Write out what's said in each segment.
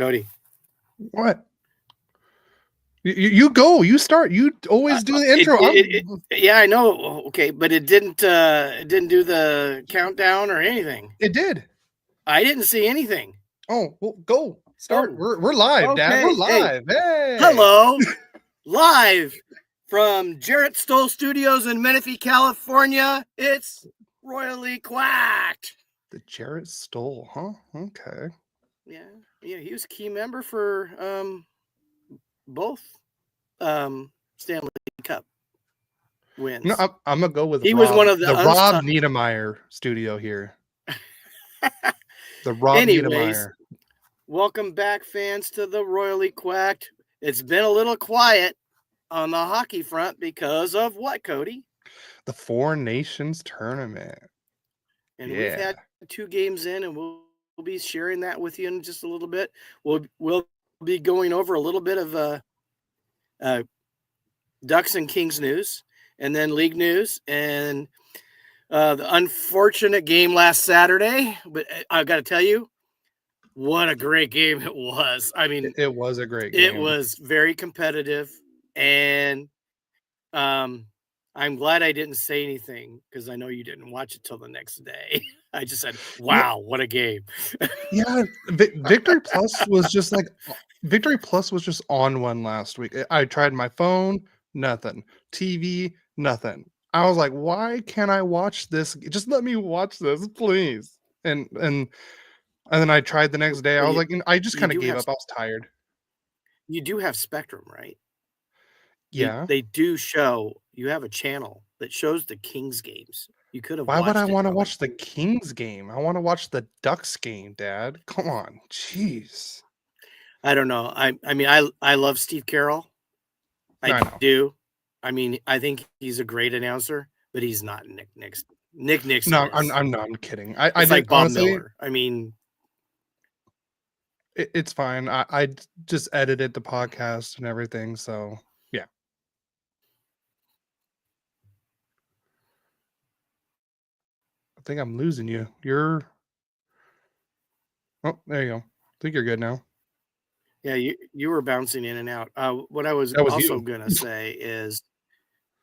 Cody. What? You go. You start. You always do the intro. Yeah, I know. Okay, but it didn't do the countdown or anything. It did. I didn't see anything. Oh, well, go. Start. We're live, okay. Dad. We're live. Hey. Hello. Live from Jarrett Stoll Studios in Menifee, California. It's Royally Quacked. The Jarrett Stoll, huh? Okay. Yeah, he was a key member for both Stanley Cup wins. No, I'm gonna go with he was one of the Rob Niedermeyer studio here. The Rob Niedermeyer. Welcome back, fans, to the Royally Quacked. It's been a little quiet on the hockey front because of what, Cody? The Four Nations tournament. And we've had 2 games in, and we'll be sharing that with you in just a little bit. We'll be going over a little bit of Ducks and Kings news, and then league news, and the unfortunate game last Saturday. But I've got to tell you, what a great game it was. I mean, it was a great game. It was very competitive, and I'm glad I didn't say anything because I know you didn't watch it till the next day. I just said, wow, what a game. Yeah, Victory Plus was just like Victory Plus was just on one last week. I tried my phone, nothing. TV, nothing. I was like, why can't I watch this? Just let me watch this, please. And then I tried the next day. I was like, I just kind of gave up. I was tired. You do have Spectrum, right? Yeah. They do show, you have a channel that shows the Kings games. You could have. Why would I want to watch the Kings game? I want to watch the Ducks game, Dad. Come on. Jeez. I don't know. I mean, I love Steve Carroll. I do. I mean, I think he's a great announcer, but he's not Nick Nixon. Nick Nixon. No, I'm kidding. I like Bob Miller. I mean, it's fine. I just edited the podcast and everything, so yeah. I think I'm losing you. Oh, there you go. I think you're good now. Yeah, you were bouncing in and out. What I was also going to say is,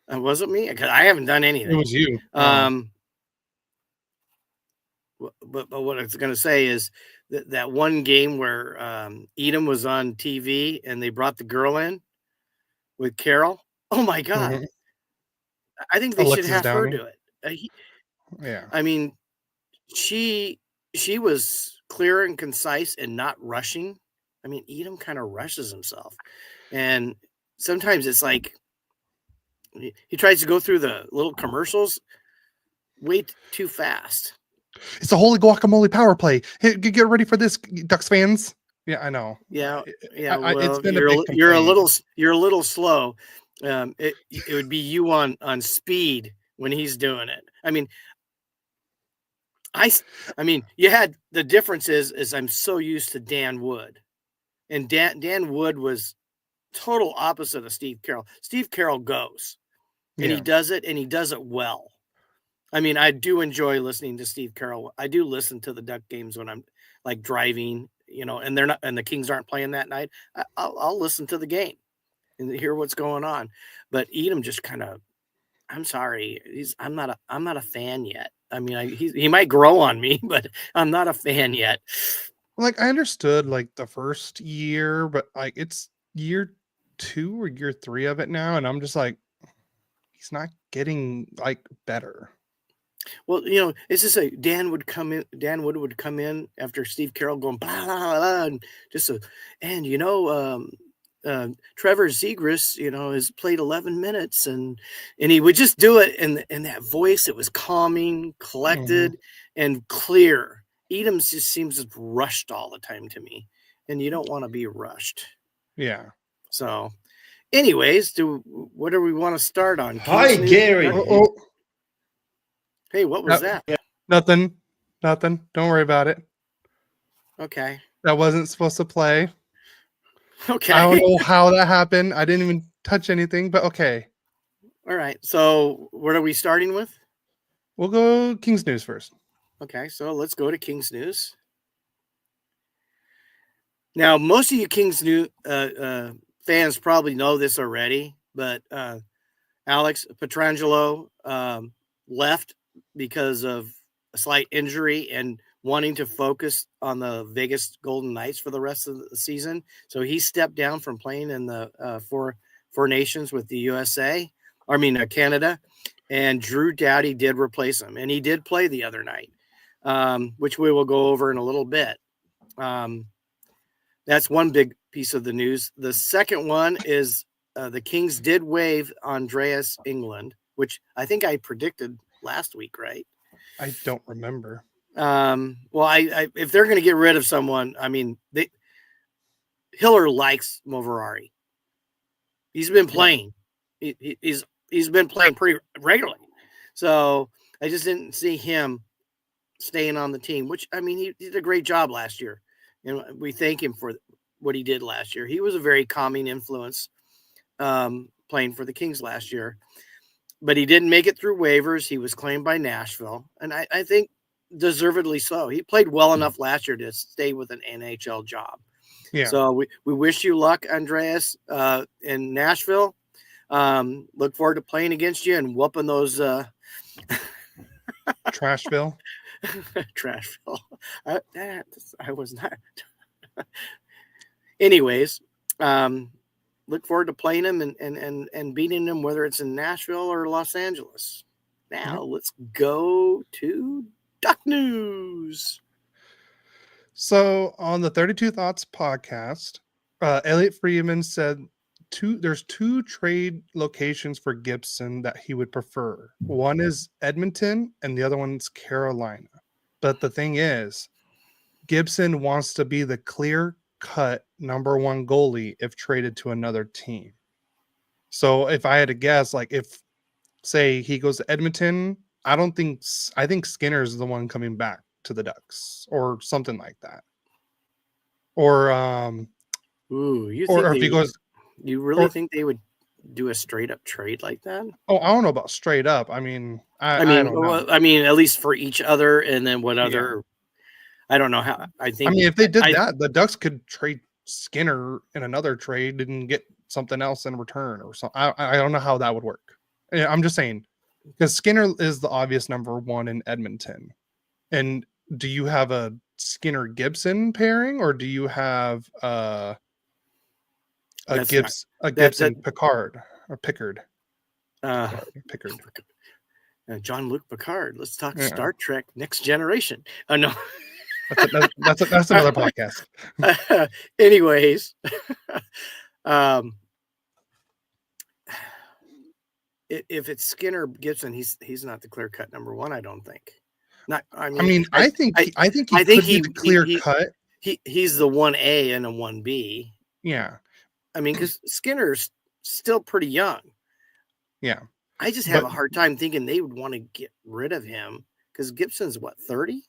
was it me? Because I haven't done anything. It was you. But what I was going to say is that one game where Edom was on TV and they brought the girl in with Carol. Oh my God! Mm-hmm. I think they should have her do it. Yeah. I mean, she was clear and concise and not rushing. I mean, Edom kind of rushes himself, and sometimes it's like he tries to go through the little commercials way too fast. It's a holy guacamole power play. Hey, get ready for this, Ducks fans. Yeah, I know. Yeah. Well, it's been you're a little slow. It would be you on speed when he's doing it. I mean, I mean, you had the difference is I'm so used to Dan Wood, and Dan Wood was total opposite of Steve Carroll. Steve Carroll goes, and he does it well. I mean, I do enjoy listening to Steve Carroll. I do listen to the Duck games when I'm like driving, and the Kings aren't playing that night. I'll listen to the game and hear what's going on. But Edom just kind of, I'm sorry, I'm not a fan yet. I mean, he might grow on me, but I'm not a fan yet. Like, I understood like the first year, but like it's year 2 or year 3 of it now, and I'm just like, he's not getting like better. Well, it's just like Dan Wood would come in after Steve Carroll going blah blah blah, and just Trevor Zegras, has played 11 minutes, and he would just do it in that voice. It was calming, collected, and clear. Edom just seems rushed all the time to me, and you don't want to be rushed. Yeah. So, anyways, what do we want to start on? Hi, Gary. Hey, what was that? Nothing. Don't worry about it. Okay. That wasn't supposed to play. Okay. I don't know how that happened. I didn't even touch anything, but okay. All right. So what are we starting with? We'll go Kings News first. Okay. So let's go to Kings News. Now, most of you Kings fans probably know this already, but Alex Petrangelo left because of a slight injury and wanting to focus on the Vegas Golden Knights for the rest of the season. So he stepped down from playing in the Four Nations with the USA, Canada, and Drew Doughty did replace him, and he did play the other night, which we will go over in a little bit. That's one big piece of the news. The second one is the Kings did waive Andreas England, which I think I predicted last week, right? I don't remember. Well, if they're going to get rid of someone, Hiller likes Moverari. He's been playing. He's been playing pretty regularly. So I just didn't see him staying on the team, which, he did a great job last year. And we thank him for what he did last year. He was a very calming influence playing for the Kings last year. But he didn't make it through waivers. He was claimed by Nashville. And I think deservedly so. He played well enough last year to stay with an NHL job. Yeah. So we wish you luck, Andreas, in Nashville. Look forward to playing against you and whooping those Trashville. Trashville. I was not. Anyways, look forward to playing him and beating him, whether it's in Nashville or Los Angeles. Now let's go to Duck News. So on the 32 Thoughts podcast, Elliot Friedman said there's two trade locations for Gibson that he would prefer. One is Edmonton and the other one's Carolina. But the thing is, Gibson wants to be the clear-cut number one goalie if traded to another team. So if I had to guess, like if, say, he goes to Edmonton, I think Skinner's the one coming back to the Ducks or something like that. Or you really think they would do a straight up trade like that? Oh, I don't know about straight up. I don't know. At least for each other, and then what other? I don't know how. If they did that, the Ducks could trade Skinner in another trade and get something else in return or something. I don't know how that would work. I'm just saying, because Skinner is the obvious number one in Edmonton. And do you have a Skinner Gibson pairing, or do you have a Gibson Picard or Pickard? Pickard. Jean-Luc Picard. Let's talk Star Trek Next Generation. Oh no. That's another podcast. Anyways, if it's Skinner Gibson, he's not the clear cut number one. I don't think. I think he's clear cut. He's the 1A and a 1B. Yeah. Because Skinner's still pretty young. Yeah. I just have a hard time thinking they would want to get rid of him because Gibson's what, 30?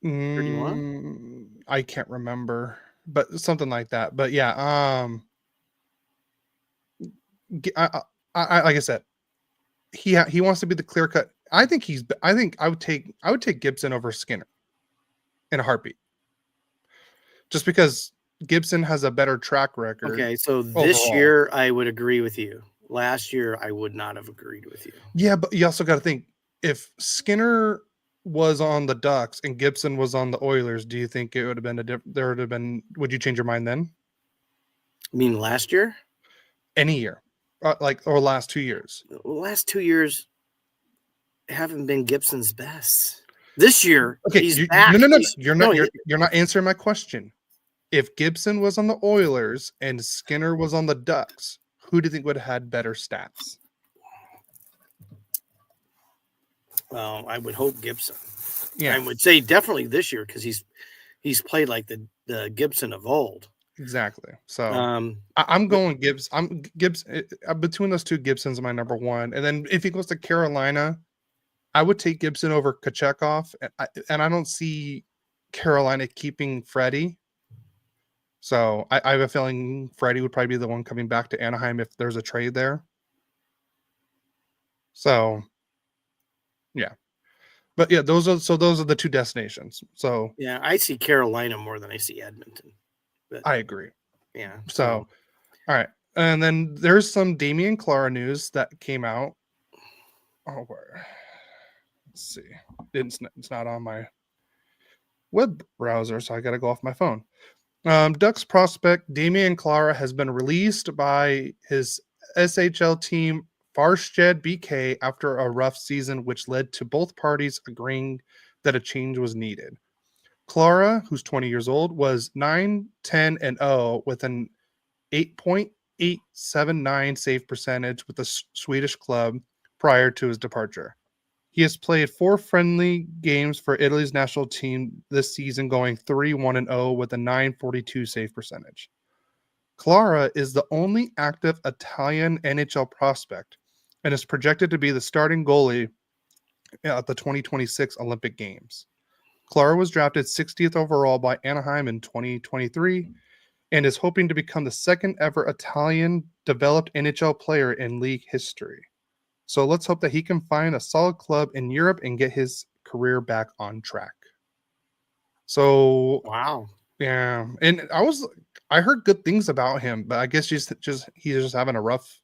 31? I can't remember, but something like that. But yeah, I like I said, he wants to be the clear cut. I think I would take Gibson over Skinner in a heartbeat, just because Gibson has a better track record. Okay, so this year I would agree with you. Last year I would not have agreed with you. Yeah, but you also got to think, if Skinner was on the Ducks and Gibson was on the Oilers, do you think it would have been would you change your mind then? You mean last year? Any year. Or last 2 years. The last 2 years haven't been Gibson's best. This year, he's back. No. You're not answering my question. If Gibson was on the Oilers and Skinner was on the Ducks, who do you think would have had better stats? Well, I would hope Gibson. Yeah, I would say definitely this year because he's played like the Gibson of old. Exactly. So I'm going Gibbs. Between those two, Gibson's my number one. And then if he goes to Carolina, I would take Gibson over Kochetkov. And I don't see Carolina keeping Freddie. So I have a feeling Freddie would probably be the one coming back to Anaheim if there's a trade there. So, yeah. But yeah, those are the two destinations. So yeah, I see Carolina more than I see Edmonton. But I agree. yeah. So all right. And then there's some Damian Clara news that came out. Oh, where? Let's see. It's not on my web browser, so I got to go off my phone. Ducks prospect Damian Clara has been released by his SHL team Farshed BK after a rough season, which led to both parties agreeing that a change was needed. Clara, who's 20 years old, was 9-10-0 with an 8.879 save percentage with the Swedish club prior to his departure. He has played 4 friendly games for Italy's national team this season, going 3-1-0 with a 942 save percentage. Clara is the only active Italian NHL prospect and is projected to be the starting goalie at the 2026 Olympic Games. Clara was drafted 60th overall by Anaheim in 2023 and is hoping to become the second ever Italian developed NHL player in league history. So let's hope that he can find a solid club in Europe and get his career back on track. So wow. Yeah, and I heard good things about him, but I guess he's just having a rough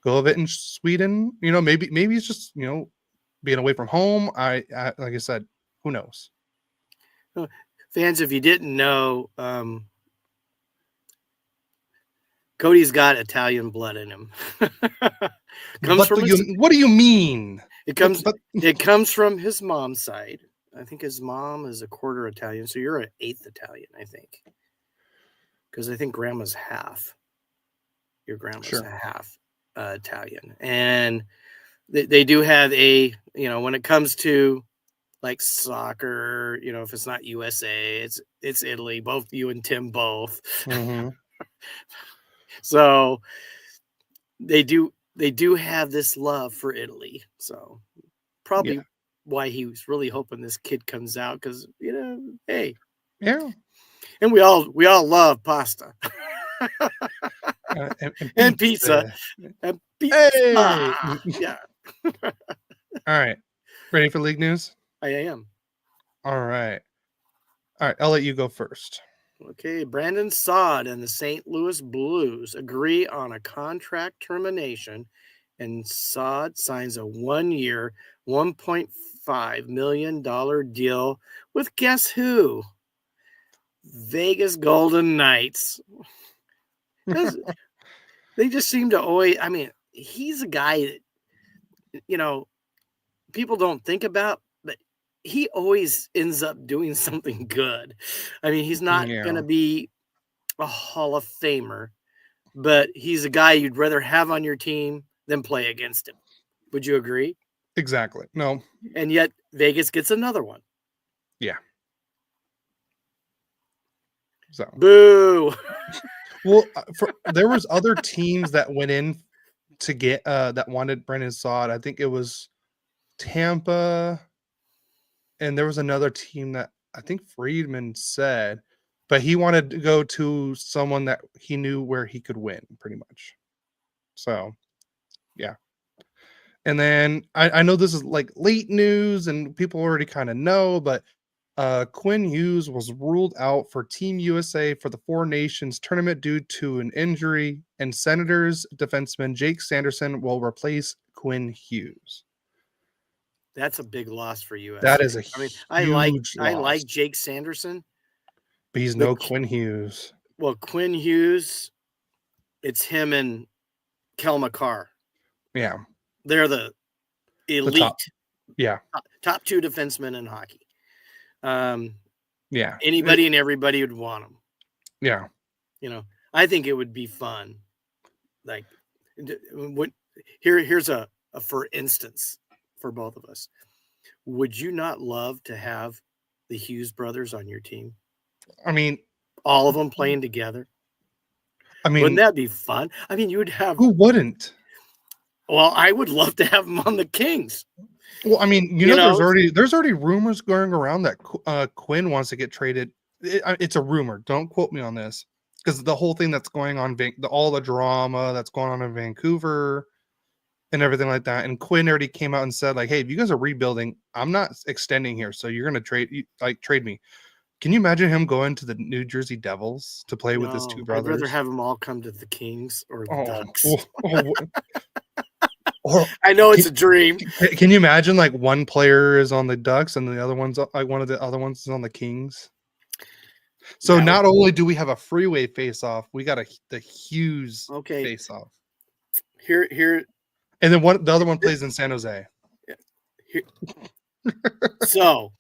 go of it in Sweden. Maybe he's just being away from home. I like I said, who knows? Fans, if you didn't know, Cody's got Italian blood in him. What do you mean? It comes from his mom's side. I think his mom is a quarter Italian, so you're an eighth Italian, I think. Because I think grandma's half. Your grandma's half Italian. And they do have when it comes to like soccer, if it's not USA, it's Italy. Both you and Tim both. Mm-hmm. So they do have this love for Italy. So probably why he was really hoping this kid comes out, because hey, yeah, and we all love pasta and pizza and pizza. Hey! Yeah. All right, ready for league news? I am. All right, I'll let you go first. Okay, Brandon Saad and the St. Louis Blues agree on a contract termination, and Saad signs a 1-year, $1.5 million deal with guess who? Vegas Golden Knights. They just seem to always, he's a guy that, people don't think about, but he always ends up doing something good. He's not going to be a Hall of Famer, but he's a guy you'd rather have on your team than play against him. Would you agree? Exactly. No. And yet Vegas gets another one. Yeah. So. Boo. Well, there was other teams that went in to get that wanted Brandon Saad. I think it was Tampa, and there was another team that I think Friedman said, but he wanted to go to someone that he knew where he could win, pretty much. So, yeah. And then I know this is like late news and people already kind of know, but Quinn Hughes was ruled out for Team USA for the Four Nations tournament due to an injury, and Senators defenseman Jake Sanderson will replace Quinn Hughes. That's a big loss for USA. That is a huge loss. I like Jake Sanderson, but he's no Quinn Hughes. Well, Quinn Hughes, it's him and Kel McCarr. Yeah. They're the elite. Top 2 defensemen in hockey. Anybody and everybody would want them. Yeah. I think it would be fun. Like, here's a for instance for both of us. Would you not love to have the Hughes brothers on your team? All of them playing together. Wouldn't that be fun? You would have. Who wouldn't? Well, I would love to have them on the Kings. Well, there's already rumors going around that Quinn wants to get traded. It's a rumor. Don't quote me on this, because the whole thing that's going on, all the drama that's going on in Vancouver, and everything like that. And Quinn already came out and said, like, hey, if you guys are rebuilding, I'm not extending here, so you're gonna trade me. Can you imagine him going to the New Jersey Devils to play with his two I'd rather brothers? have them all come to the Kings or the Ducks. Or I know it's a dream. Can you imagine like one player is on the Ducks and the other one's like one of the other ones is on the Kings? So not only do we have a freeway face-off, we got the Hughes face-off. Here, and then the other one plays in San Jose. So,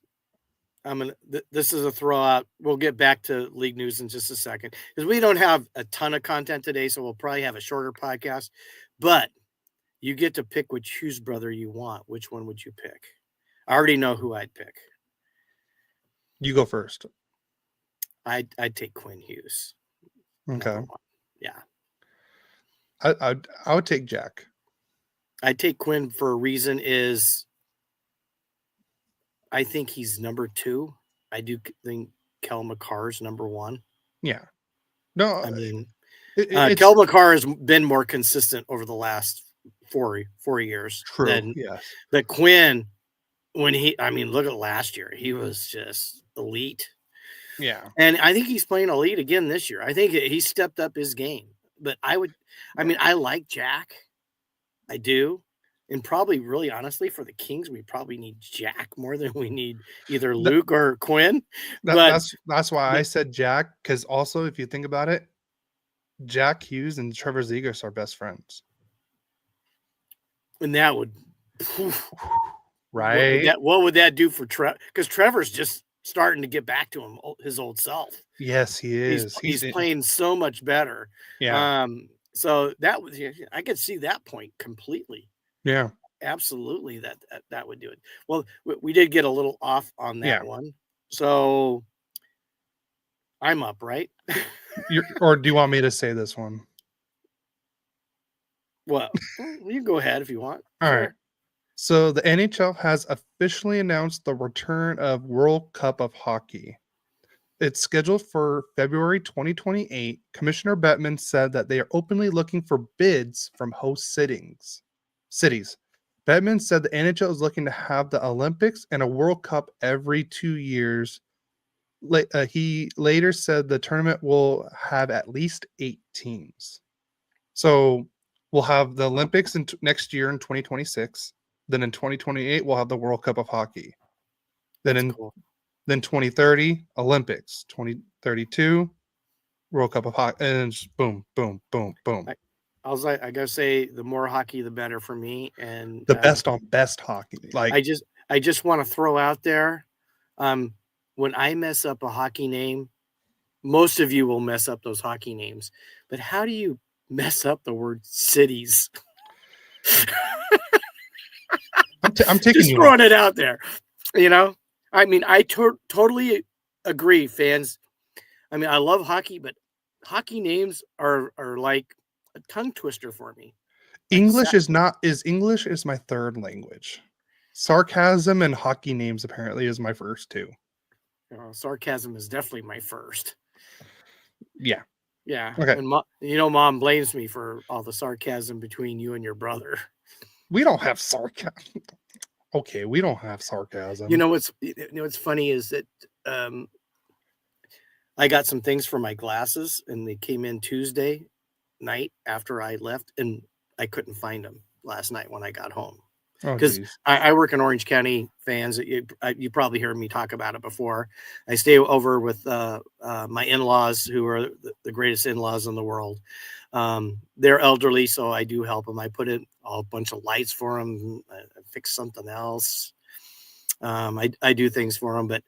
this is a throw out. We'll get back to league news in just a second because we don't have a ton of content today, so we'll probably have a shorter podcast. But you get to pick which Hughes brother you want. Which one would you pick? I already know who I'd pick. You go first. I'd take Quinn Hughes. Okay. Yeah. I would take Jack. I'd take Quinn for a reason is I think he's number 2. I do think Kel McCarr's number 1. Yeah. No, I mean, Kel McCarr has been more consistent over the last 4 years. True. Yes. But Quinn, look at last year. He was just elite. Yeah. And I think he's playing elite again this year. I think he stepped up his game. But I like Jack. I do. And probably, really honestly, for the Kings, we probably need Jack more than we need either Luke or Quinn. That's why I said Jack, because also, if you think about it, Jack Hughes and Trevor Zegras are best friends. And that would... Right? What would that do for Trevor? Because Trevor's just starting to get back to his old self. Yes, he is. He's playing so much better. Yeah. So I could see that point completely. Yeah. Absolutely. That would do it. Well, we did get a little off on that one. So I'm up, right? Or do you want me to say this one? Well, you can go ahead if you want. All right. So the NHL has officially announced the return of World Cup of Hockey. It's scheduled for February 2028. Commissioner Bettman said that they are openly looking for bids from host cities. Bettman said the NHL is looking to have the Olympics and a World Cup every 2 years. He later said the tournament will have at least 8 teams. So we'll have the Olympics next year in 2026. Then in 2028, we'll have the World Cup of Hockey. Then 2030, Olympics. 2032, World Cup of Hockey. And just boom, boom, boom, boom. I gotta say, the more hockey, the better for me. And the best on best hockey. Like I just want to throw out there, when I mess up a hockey name, most of you will mess up those hockey names. But how do you mess up the word cities? I'm taking just throwing it out there. I totally agree, fans. I love hockey, but hockey names are like a tongue twister for me. English is my third language. Sarcasm and hockey names apparently is my first two. Sarcasm is definitely my first. Yeah. Yeah. Okay. And Mom blames me for all the sarcasm between you and your brother. We don't have sarcasm. Okay, we don't have sarcasm. What's funny is that I got some things for my glasses, and they came in Tuesday night after I left, and I couldn't find them last night when I got home. Because I work in Orange County, fans. You probably heard me talk about it before. I stay over with my in-laws, who are the greatest in-laws in the world. They're elderly, so I do help them. I put in a bunch of lights for them. I fix something else. I do things for them, but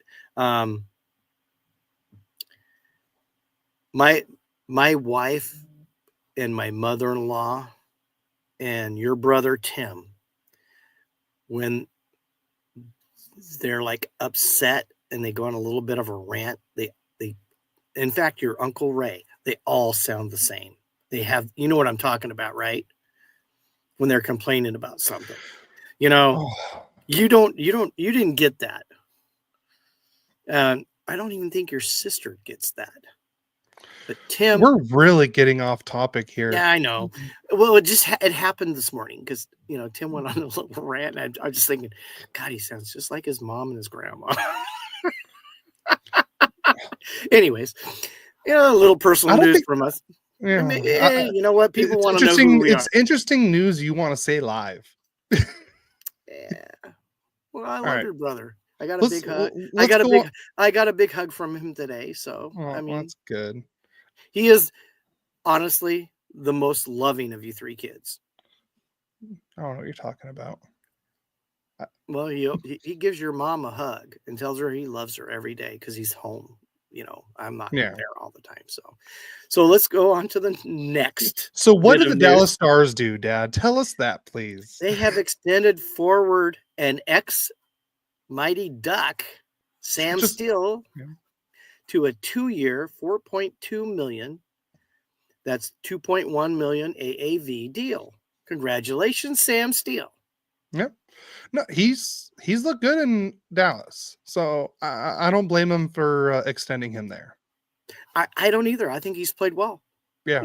my wife and my mother-in-law and your brother Tim, when they're like upset and they go on a little bit of a rant, they in fact, your Uncle Ray, they all sound the same. They have, you know what I'm talking about, right? When they're complaining about something, you didn't get that. I don't even think your sister gets that. But Tim, we're really getting off topic here. Yeah, I know. Well, it happened this morning because Tim went on a little rant, and I was just thinking, God, he sounds just like his mom and his grandma. Anyways, a little personal news from us. Yeah, you know what? People want to know who we are. It's interesting news you want to say live. Yeah. Well, I love right. your brother. I got a big hug. I got a big hug from him today. So that's good. He is honestly the most loving of you three kids. I don't know what you're talking about. Well, he gives your mom a hug and tells her he loves her every day because he's home. I'm not there all the time. So let's go on to the next. So what did the Dallas Stars do, Dad? Tell us that, please. They have extended forward an ex-Mighty Duck, Sam Steele, to a 2-year, $4.2 million. That's $2.1 million AAV deal. Congratulations, Sam Steele. Yep. No, he's looked good in Dallas, so I don't blame him for extending him there. I don't either. I think he's played well. Yeah.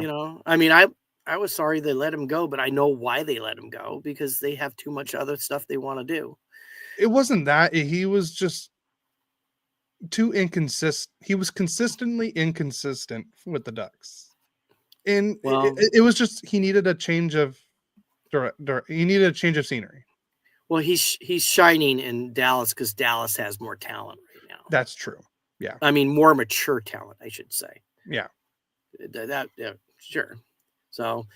I was sorry they let him go, but I know why they let him go, because they have too much other stuff they want to do. It wasn't that. He was just too inconsistent. He was consistently inconsistent with the Ducks. And it was just he needed a change of he needed a change of scenery. Well, he's shining in Dallas because Dallas has more talent right now. That's true. Yeah. I mean, more mature talent, I should say. Yeah. Sure. So,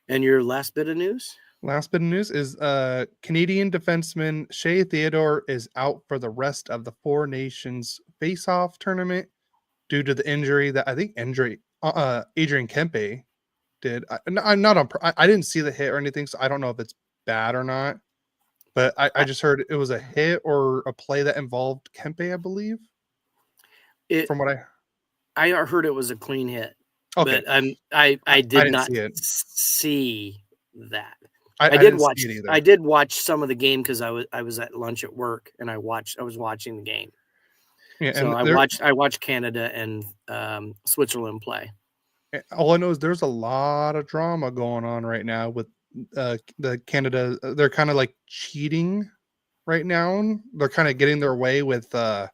and your last bit of news? Last bit of news is Canadian defenseman Shea Theodore is out for the rest of the Four Nations face-off tournament due to the injury that Adrian Kempe did. I didn't see the hit or anything, so I don't know if it's bad or not. But I just heard it was a hit or a play that involved Kempe, I believe. From what I heard it was a clean hit. Okay. But I did not see that. I did watch some of the game because I was at lunch at work and I was watching the game. Yeah, so I watched Canada and Switzerland play. All I know is there's a lot of drama going on right now with the Canada. They're kind of like cheating right now. They're kind of getting their way with because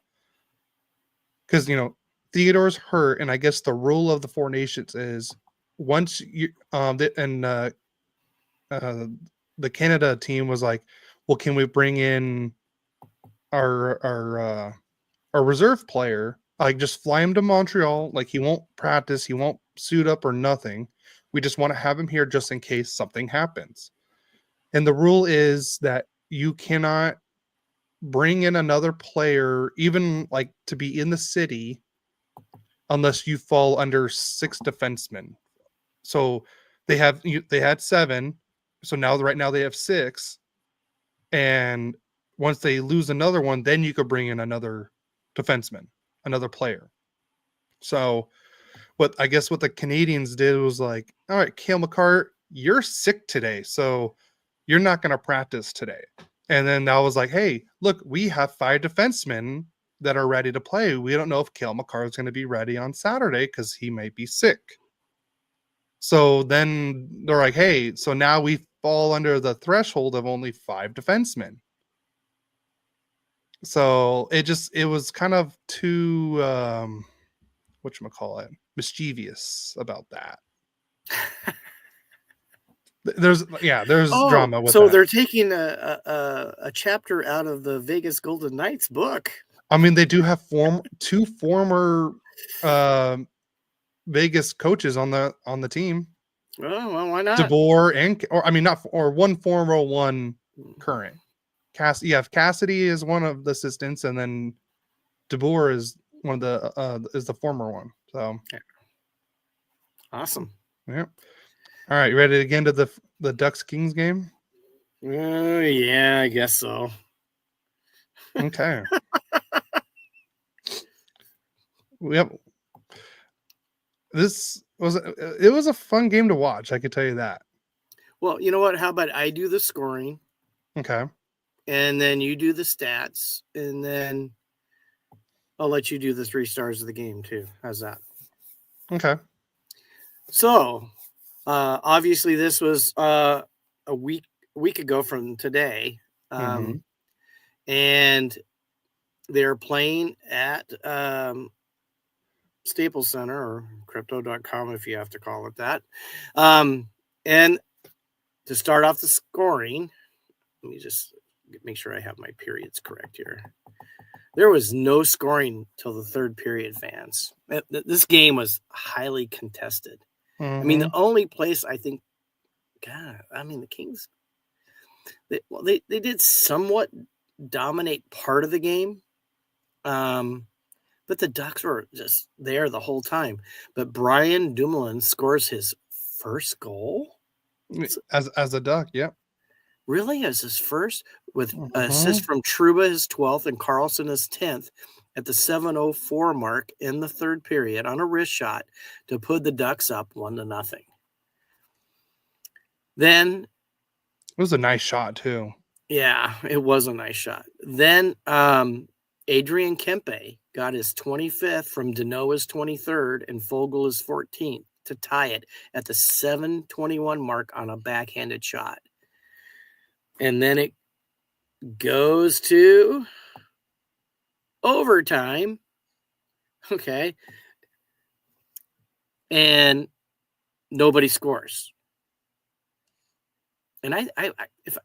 Theodore's hurt, and I guess the rule of the Four Nations is once you the Canada team was like, well, can we bring in our reserve player? Like, just fly him to Montreal. Like, he won't practice, he won't suit up or nothing. We just want to have him here just in case something happens. And the rule is that you cannot bring in another player, even like to be in the city, unless you fall under 6 defensemen. So they had 7. So right now they have 6. And once they lose another one, then you could bring in another defenseman, another player. So what the Canadians did was like, all right, Cale Makar, you're sick today, so you're not going to practice today. And then that was like, hey, look, we have 5 defensemen that are ready to play. We don't know if Cale Makar is going to be ready on Saturday because he might be sick. So then they're like, hey, so now we fall under the threshold of only 5 defensemen. So it was kind of too whatchamacallit, mischievous about that. There's drama with so that. They're taking a chapter out of the Vegas Golden Knights book. I mean, they do have 2 former Vegas coaches on the team. Well, why not? DeBoer one former, one current. Cassidy is one of the assistants, and then DeBoer is one of the former one. So awesome. Yeah. All right, you ready to get into the Ducks Kings game? Yeah, I guess so. Okay. Yep. It was a fun game to watch, I could tell you that. Well, you know what? How about I do the scoring? Okay. And then you do the stats, and then I'll let you do the 3 stars of the game too. How's that? Okay. So, obviously, this was a week ago from today, Mm-hmm. and they're playing at Staples Center or crypto.com, if you have to call it that. And to start off the scoring, let me just make sure I have my periods correct here. There was no scoring till the third period, fans. This game was highly contested. I mean, the only place I think, God, I mean, the Kings, they did somewhat dominate part of the game. But the Ducks were just there the whole time. But Brian Dumoulin scores his first goal. As a Duck, yep. Really, as his first, with assist from Trouba, his 12th, and Carlson, his 10th, at the 7:04 mark in the third period on a wrist shot to put the Ducks up 1-0. Then it was a nice shot too. Yeah, it was a nice shot. Then Adrian Kempe got his 25th from Danoa's 23rd and Fogle his 14th to tie it at the 7:21 mark on a backhanded shot. And then it goes to overtime. Okay. And nobody scores. And if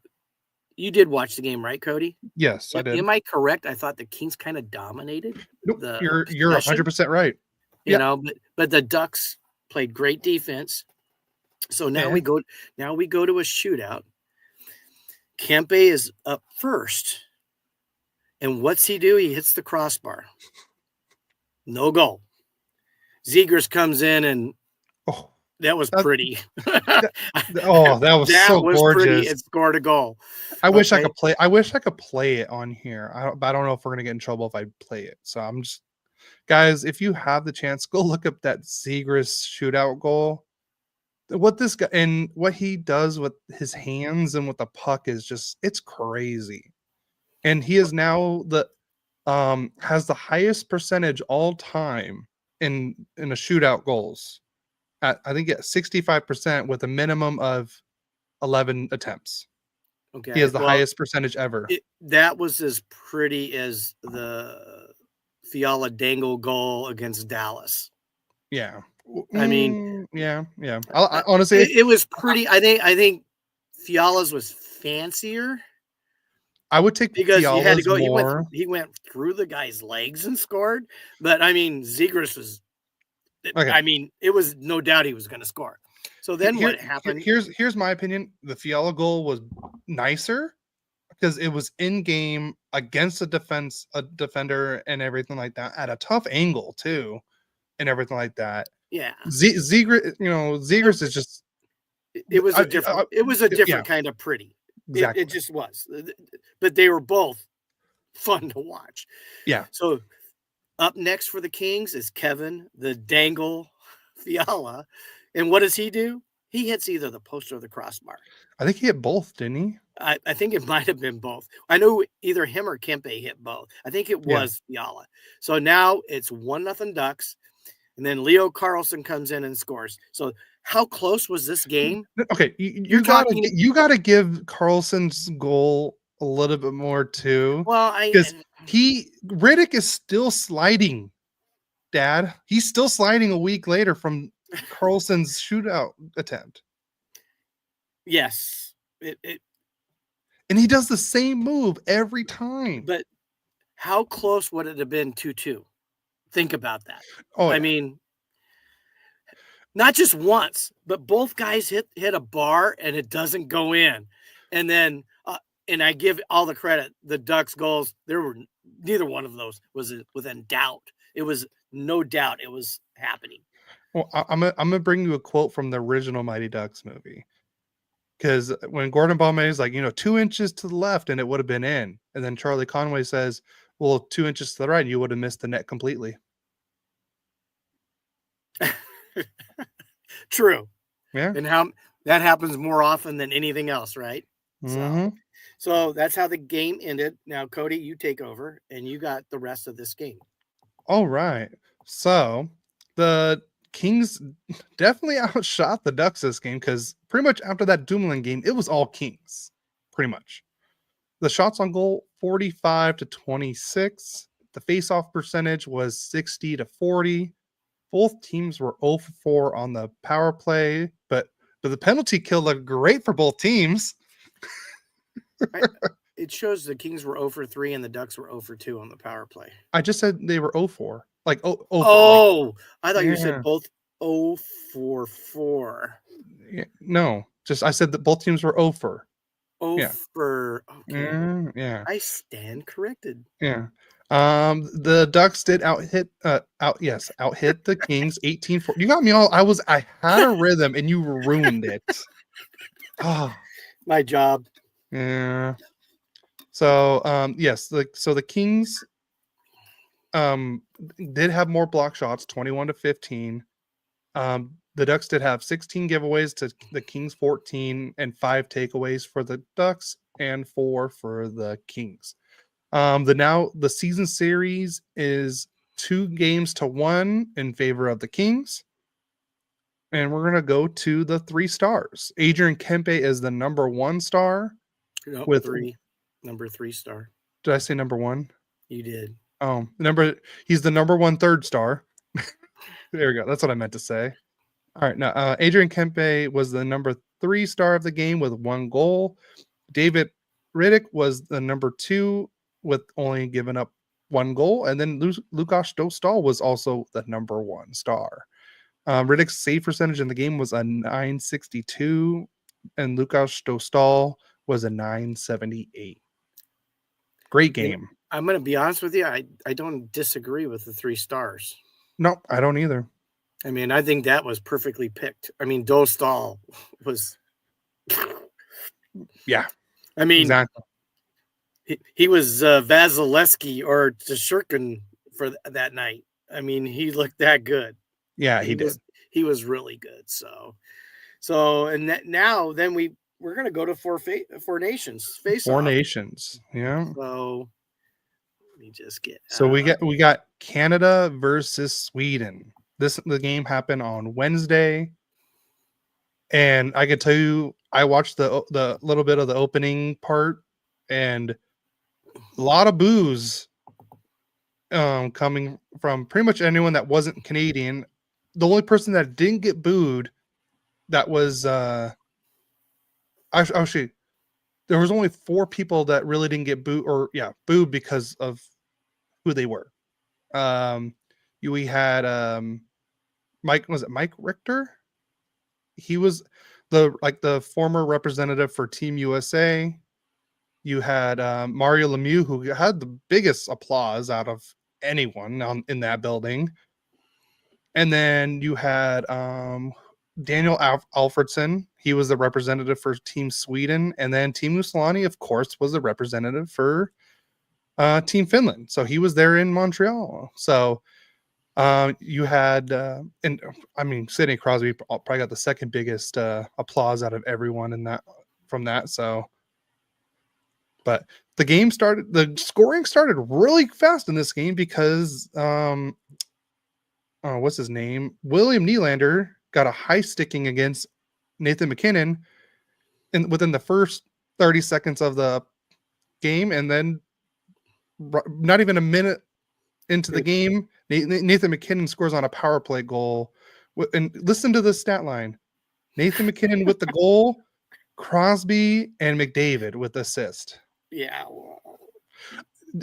you did watch the game, right, Cody? Yes, I did. Am I correct? I thought the Kings kind of dominated. Nope, you're 100% right. You know, but the Ducks played great defense. So now we go to a shootout. Kempe is up first. And what's he do? He hits the crossbar. No goal. Zegers comes in and that was pretty. That was so gorgeous. Pretty and scored a goal. I wish I could play it on here. I don't know if we're gonna get in trouble if I play it. So I'm just, guys, if you have the chance, go look up that Zegers shootout goal. What this guy and what he does with his hands and with the puck is just, it's crazy. And he is now has the highest percentage all time in a shootout goals. I think at 65% with a minimum of 11 attempts. Okay. He has the highest percentage ever. That was as pretty as the Fiala dangle goal against Dallas. Yeah. I mean, yeah. I honestly, it was pretty. I think Fiala's was fancier. I would take because Fiala's you had to go. more. He went through the guy's legs and scored. But I mean, Zegers was. Okay. I mean, it was no doubt he was going to score. So then what happened? Here's my opinion. The Fiala goal was nicer because it was in game against a defender and everything like that at a tough angle too, and everything like that. Yeah. Zegers is just. It was a different kind of pretty. Exactly. It just was. But they were both fun to watch. Yeah. So up next for the Kings is Kevin, the dangle Fiala. And what does he do? He hits either the post or the crossbar. I think he hit both, didn't he? I think it might have been both. I know either him or Kempe hit both. I think it was Fiala. So now it's 1-0 Ducks. And then Leo Carlson comes in and scores. So how close was this game? Okay, you gotta give Carlson's goal a little bit more too. Well, because Riddick is still sliding, Dad. He's still sliding a week later from Carlson's shootout attempt. Yes, and he does the same move every time. But how close would it have been 2-2? Think about that. Oh, I mean, not just once, but both guys hit a bar and it doesn't go in. And then, and I give all the credit, the Ducks goals, neither one of those was within doubt. It was no doubt it was happening. Well, I'm gonna bring you a quote from the original Mighty Ducks movie. Because when Gordon Bombay is like, 2 inches to the left and it would have been in. And then Charlie Conway says, well, 2 inches to the right, and you would have missed the net completely. True. Yeah. And how that happens more often than anything else, right? Mm-hmm. So that's how the game ended. Now, Cody, you take over and you got the rest of this game. All right. So the Kings definitely outshot the Ducks this game because pretty much after that Dumoulin game, it was all Kings, pretty much. The shots on goal 45-26. The face-off percentage was 60-40. Both teams were 0 for 4 on the power play, but the penalty kill looked great for both teams. It shows the Kings were 0 for 3 and the Ducks were 0 for 2 on the power play. I just said they were 0 for. Like, I thought you said both 0 for 4. Yeah, no, just I said that both teams were 0 for. 0 for. Okay. Yeah. I stand corrected. Yeah. The Ducks did out-hit the Kings 18-4. You got me all. I had a rhythm and you ruined it. Oh, my job. Yeah. So, yes, the Kings did have more block shots, 21-15. The Ducks did have 16 giveaways to the Kings 14 and 5 takeaways for the Ducks and 4 for the Kings. The season series is 2-1 in favor of the Kings. And we're going to go to the 3 stars. Adrian Kempe is the number 1 star. No, number 3 star. Did I say number 1? You did. Oh, he's the number 1 third star. There we go. That's what I meant to say. All right. Now, Adrian Kempe was the number 3 star of the game with 1 goal. David Riddick was the number 2 with only giving up 1 goal. And then Lukas Dostal was also the number 1 star. Riddick's save percentage in the game was a .962, and Lukas Dostal was a .978. Great game. I'm going to be honest with you. I don't disagree with the 3 stars. No, I don't either. I mean, I think that was perfectly picked. I mean, Dostal was. Yeah. I mean, exactly. He was Vasilevsky or Tshirkin for that night. I mean, he looked that good. Yeah, he did. He was really good. So, and now we're going to go to Four Nations face-off. 4 Nations. Yeah. So let me just get. So we got Canada versus Sweden. The game happened on Wednesday, and I can tell you, I watched the little bit of the opening part, and a lot of boos coming from pretty much anyone that wasn't Canadian. The only person that didn't get booed, that was actually there was only 4 people that really didn't get booed because of who they were. We had Mike Richter? He was the former representative for Team USA. You had Mario Lemieux, who had the biggest applause out of anyone in that building. And then you had Daniel Alfredsson. He was the representative for Team Sweden. And then Team Uslani, of course, was the representative for Team Finland. So he was there in Montreal. So you had, and I mean, Sidney Crosby probably got the second biggest applause out of everyone from that. So, but the scoring started really fast in this game because, what's his name? William Nylander got a high sticking against Nathan MacKinnon within the first 30 seconds of the game. And then not even a minute into the game, Nathan MacKinnon scores on a power play goal. And listen to the stat line. Nathan MacKinnon with the goal, Crosby and McDavid with the assist. Yeah.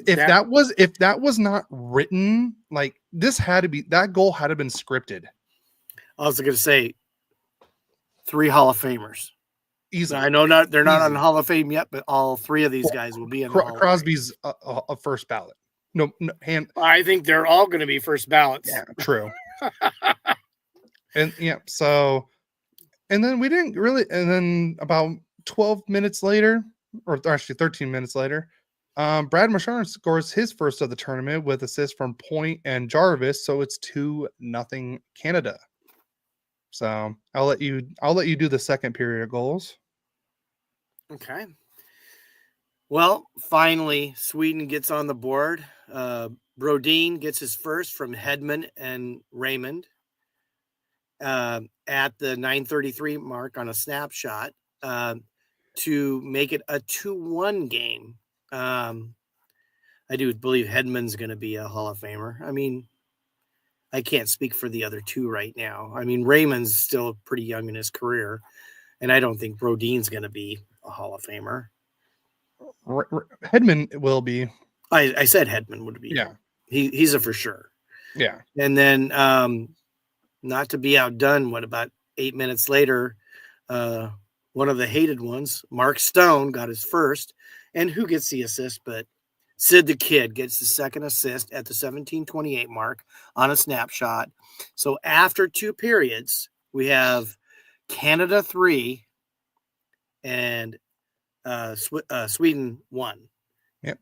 If that was not written, like that goal had to been scripted. I was going to say 3 Hall of Famers. Easily. I know they're not on Hall of Fame yet, but all 3 of these guys will be in the Hall Crosby's a first ballot. No hand. I think they're all going to be first ballots. Yeah, true. And yeah, so and then we didn't really, and then about 12 minutes later, or actually 13 minutes later, Brad Marchand scores his first of the tournament with assists from Point and Jarvis, so it's 2-0 Canada. So I'll let you do the second period of goals. Okay. Well, finally, Sweden gets on the board. Brodin gets his first from Hedman and Raymond. at the 9:33 mark on a snapshot to make it a 2-1 game. I do believe Hedman's going to be a Hall of Famer. I mean, I can't speak for the other two right now. I mean, Raymond's still pretty young in his career, and I don't think Brodeen's going to be a Hall of Famer. Hedman will be. I said Hedman would be. Yeah. He's a for sure. Yeah. And then, not to be outdone, what about 8 minutes later, one of the hated ones, Mark Stone, got his first. And who gets the assist? But Sid the Kid gets the second assist at the 17:28 mark on a snapshot. So after 2 periods, we have Canada 3 and Sweden 1. Yep.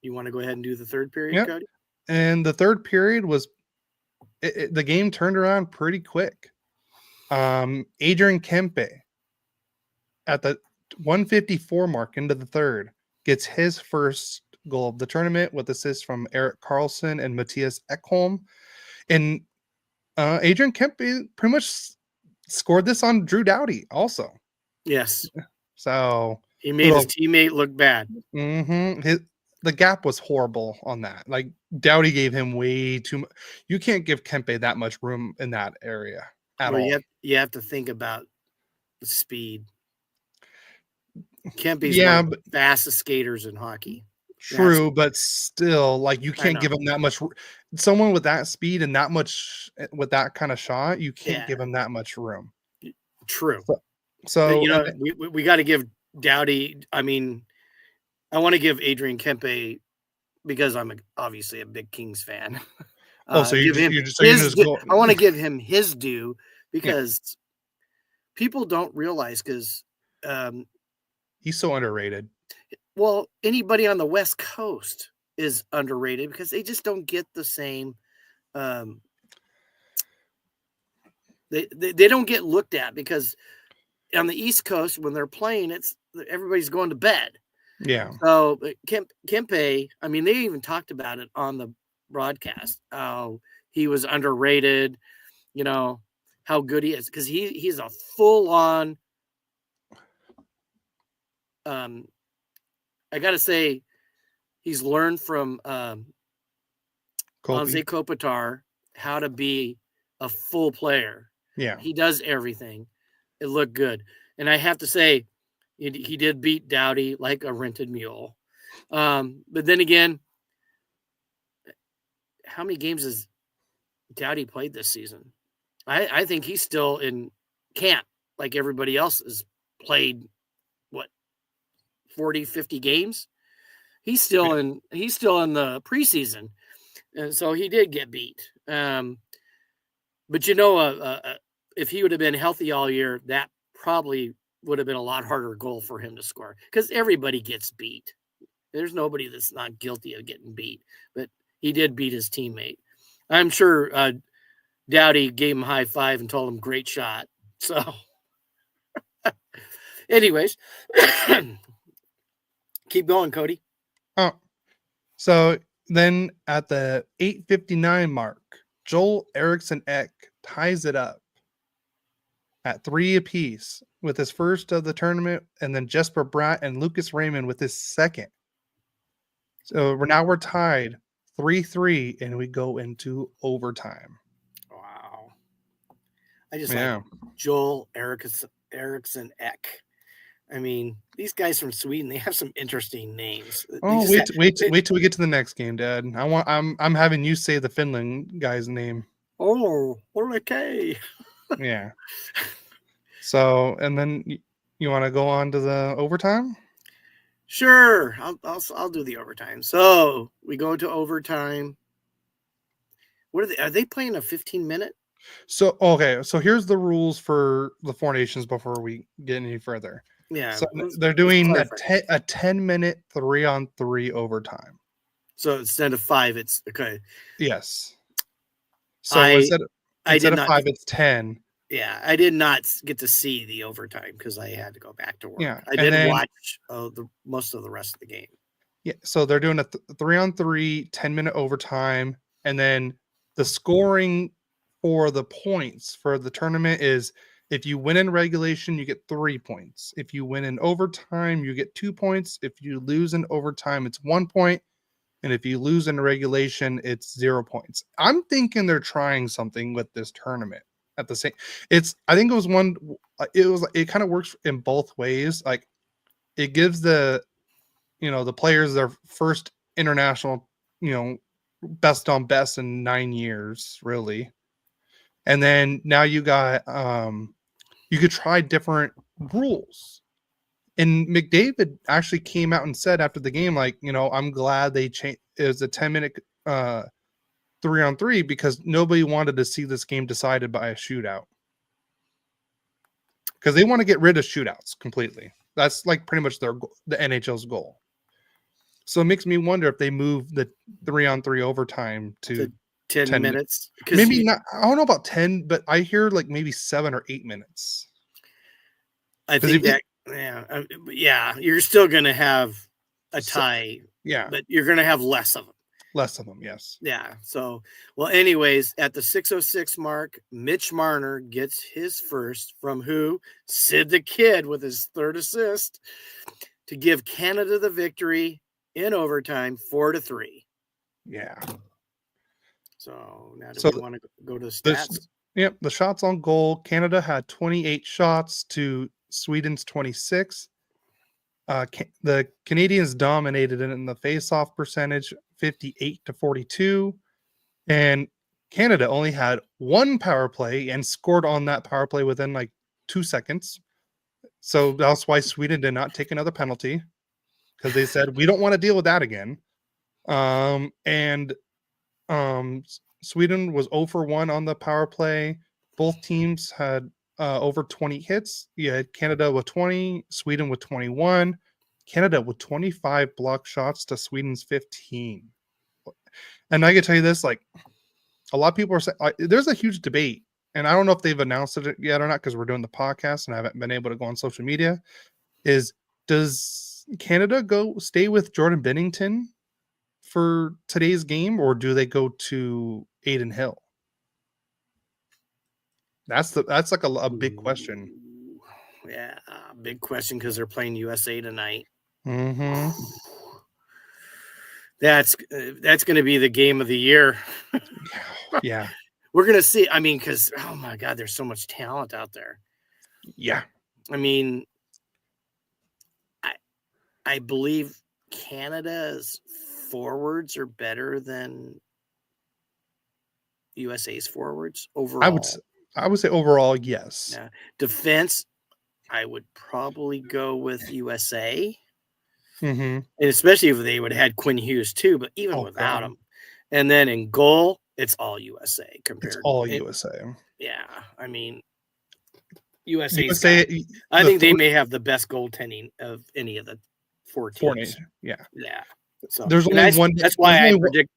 You want to go ahead and do the third period, yep. Cody? And the third period was the game turned around pretty quick. Adrian Kempe at the 154 mark into the third gets his first goal of the tournament with assists from Erik Karlsson and Matthias Ekholm. And Adrian Kempe pretty much scored this on Drew Doughty also. Yes. So he made his teammate look bad. The gap was horrible on that. Like Doughty gave him way too much. You can't give Kempe that much room in that area at all. You have to think about the speed. Kempe's one of the fastest skaters in hockey. True, but still, like you can't give him that much. Someone with that speed and that much with that kind of shot, you can't give him that much room. True. So you know, we got to give Doughty. I mean, I want to give Adrian Kempe because I'm obviously a big Kings fan. I want to give him his due because people don't realize because he's so underrated. Well, anybody on the West Coast is underrated because they just don't get the same. They don't get looked at because on the East Coast when they're playing, everybody's going to bed. Yeah. So Kempe, I mean, they even talked about it on the broadcast. He was underrated. You know how good he is because he's a full on. I got to say, he's learned from Anze Kopitar how to be a full player. Yeah. He does everything. It looked good. And I have to say, he did beat Doughty like a rented mule. But then again, how many games has Doughty played this season? I think he's still in camp like everybody else has played, 40, 50 games. He's still in the preseason. And so he did get beat. But if he would have been healthy all year, that probably would have been a lot harder goal for him to score because everybody gets beat. There's nobody that's not guilty of getting beat, but he did beat his teammate. I'm sure Doughty gave him a high five and told him great shot. So anyways, keep going, Cody. Oh, so then at the 8:59 mark, Joel Eriksson Ek ties it up at 3 apiece with his first of the tournament, and then Jesper Bratt and Lucas Raymond with his second. So we're tied 3-3, and we go into overtime. Wow! I just like Joel Eriksson Ek. I mean, these guys from Sweden, they have some interesting names. Wait till we get to the next game, Dad. I'm having you say the Finland guy's name. Oh, okay. Yeah. So, and then you want to go on to the overtime? Sure. I'll do the overtime. So we go to overtime. What are they playing a 15-minute? So, okay. So here's the rules for the Four Nations before we get any further. Yeah. So they're doing a 10-minute 3-on-3 overtime. So instead of 5, it's okay. Yes. So instead of 5, it's 10. Yeah, I did not get to see the overtime because I had to go back to work. Yeah, I did watch most of the rest of the game. Yeah, so they're doing a 3-on-3 10-minute overtime, and then the scoring for the points for the tournament is if you win in regulation, you get 3 points. If you win in overtime, you get 2 points. If you lose in overtime, it's 1 point. And if you lose in regulation, it's 0 points. I'm thinking they're trying something with this tournament at the same. I think it kind of works in both ways. Like it gives the players their first international, best on best in 9 years, really. And then now you got you could try different rules. And McDavid actually came out and said after the game, like, I'm glad they changed. It was a 10-minute 3-on-3 because nobody wanted to see this game decided by a shootout. Because they want to get rid of shootouts completely. That's like pretty much the NHL's goal. So it makes me wonder if they move the 3-on-3 overtime to 10 minutes. Maybe not. I don't know about 10, but I hear like maybe 7 or 8 minutes. I think that, you're still going to have a tie. Yeah. But you're going to have less of them. Less of them, yes. Yeah. So, well, anyways, at the 6:06 mark, Mitch Marner gets his first from who? Sid the Kid with his third assist to give Canada the victory in overtime, 4-3. Yeah. So now do we want to go to the stats? The shots on goal. Canada had 28 shots to Sweden's 26. The Canadians dominated it in the face-off percentage, 58-42. And Canada only had 1 power play and scored on that power play within like 2 seconds. So that's why Sweden did not take another penalty because they said, we don't want to deal with that again. Sweden was 0-for-1 on the power play. Both teams had over 20 hits. You had Canada with 20, Sweden with 21, Canada with 25 block shots to Sweden's 15. And I can tell you this, like a lot of people are saying there's a huge debate, and I don't know if they've announced it yet or not because we're doing the podcast and I haven't been able to go on social media. Does Canada stay with Jordan Binnington for today's game, or do they go to Aiden Hill? That's like a big question. Yeah, big question because they're playing USA tonight. Mm-hmm. That's going to be the game of the year. Yeah. We're going to see. I mean, because, oh my God, there's so much talent out there. Yeah. I mean, I believe Canada's forwards are better than USA's forwards overall. I would say overall, yes. Yeah. Defense, I would probably go with USA. Mm-hmm. And especially if they would have had Quinn Hughes too, but even without him. And then in goal, it's all USA compared. It's all USA. Yeah. I mean, I think they may have the best goaltending of any of the 4 teams. Yeah. Yeah. So there's only one. That's why I predict.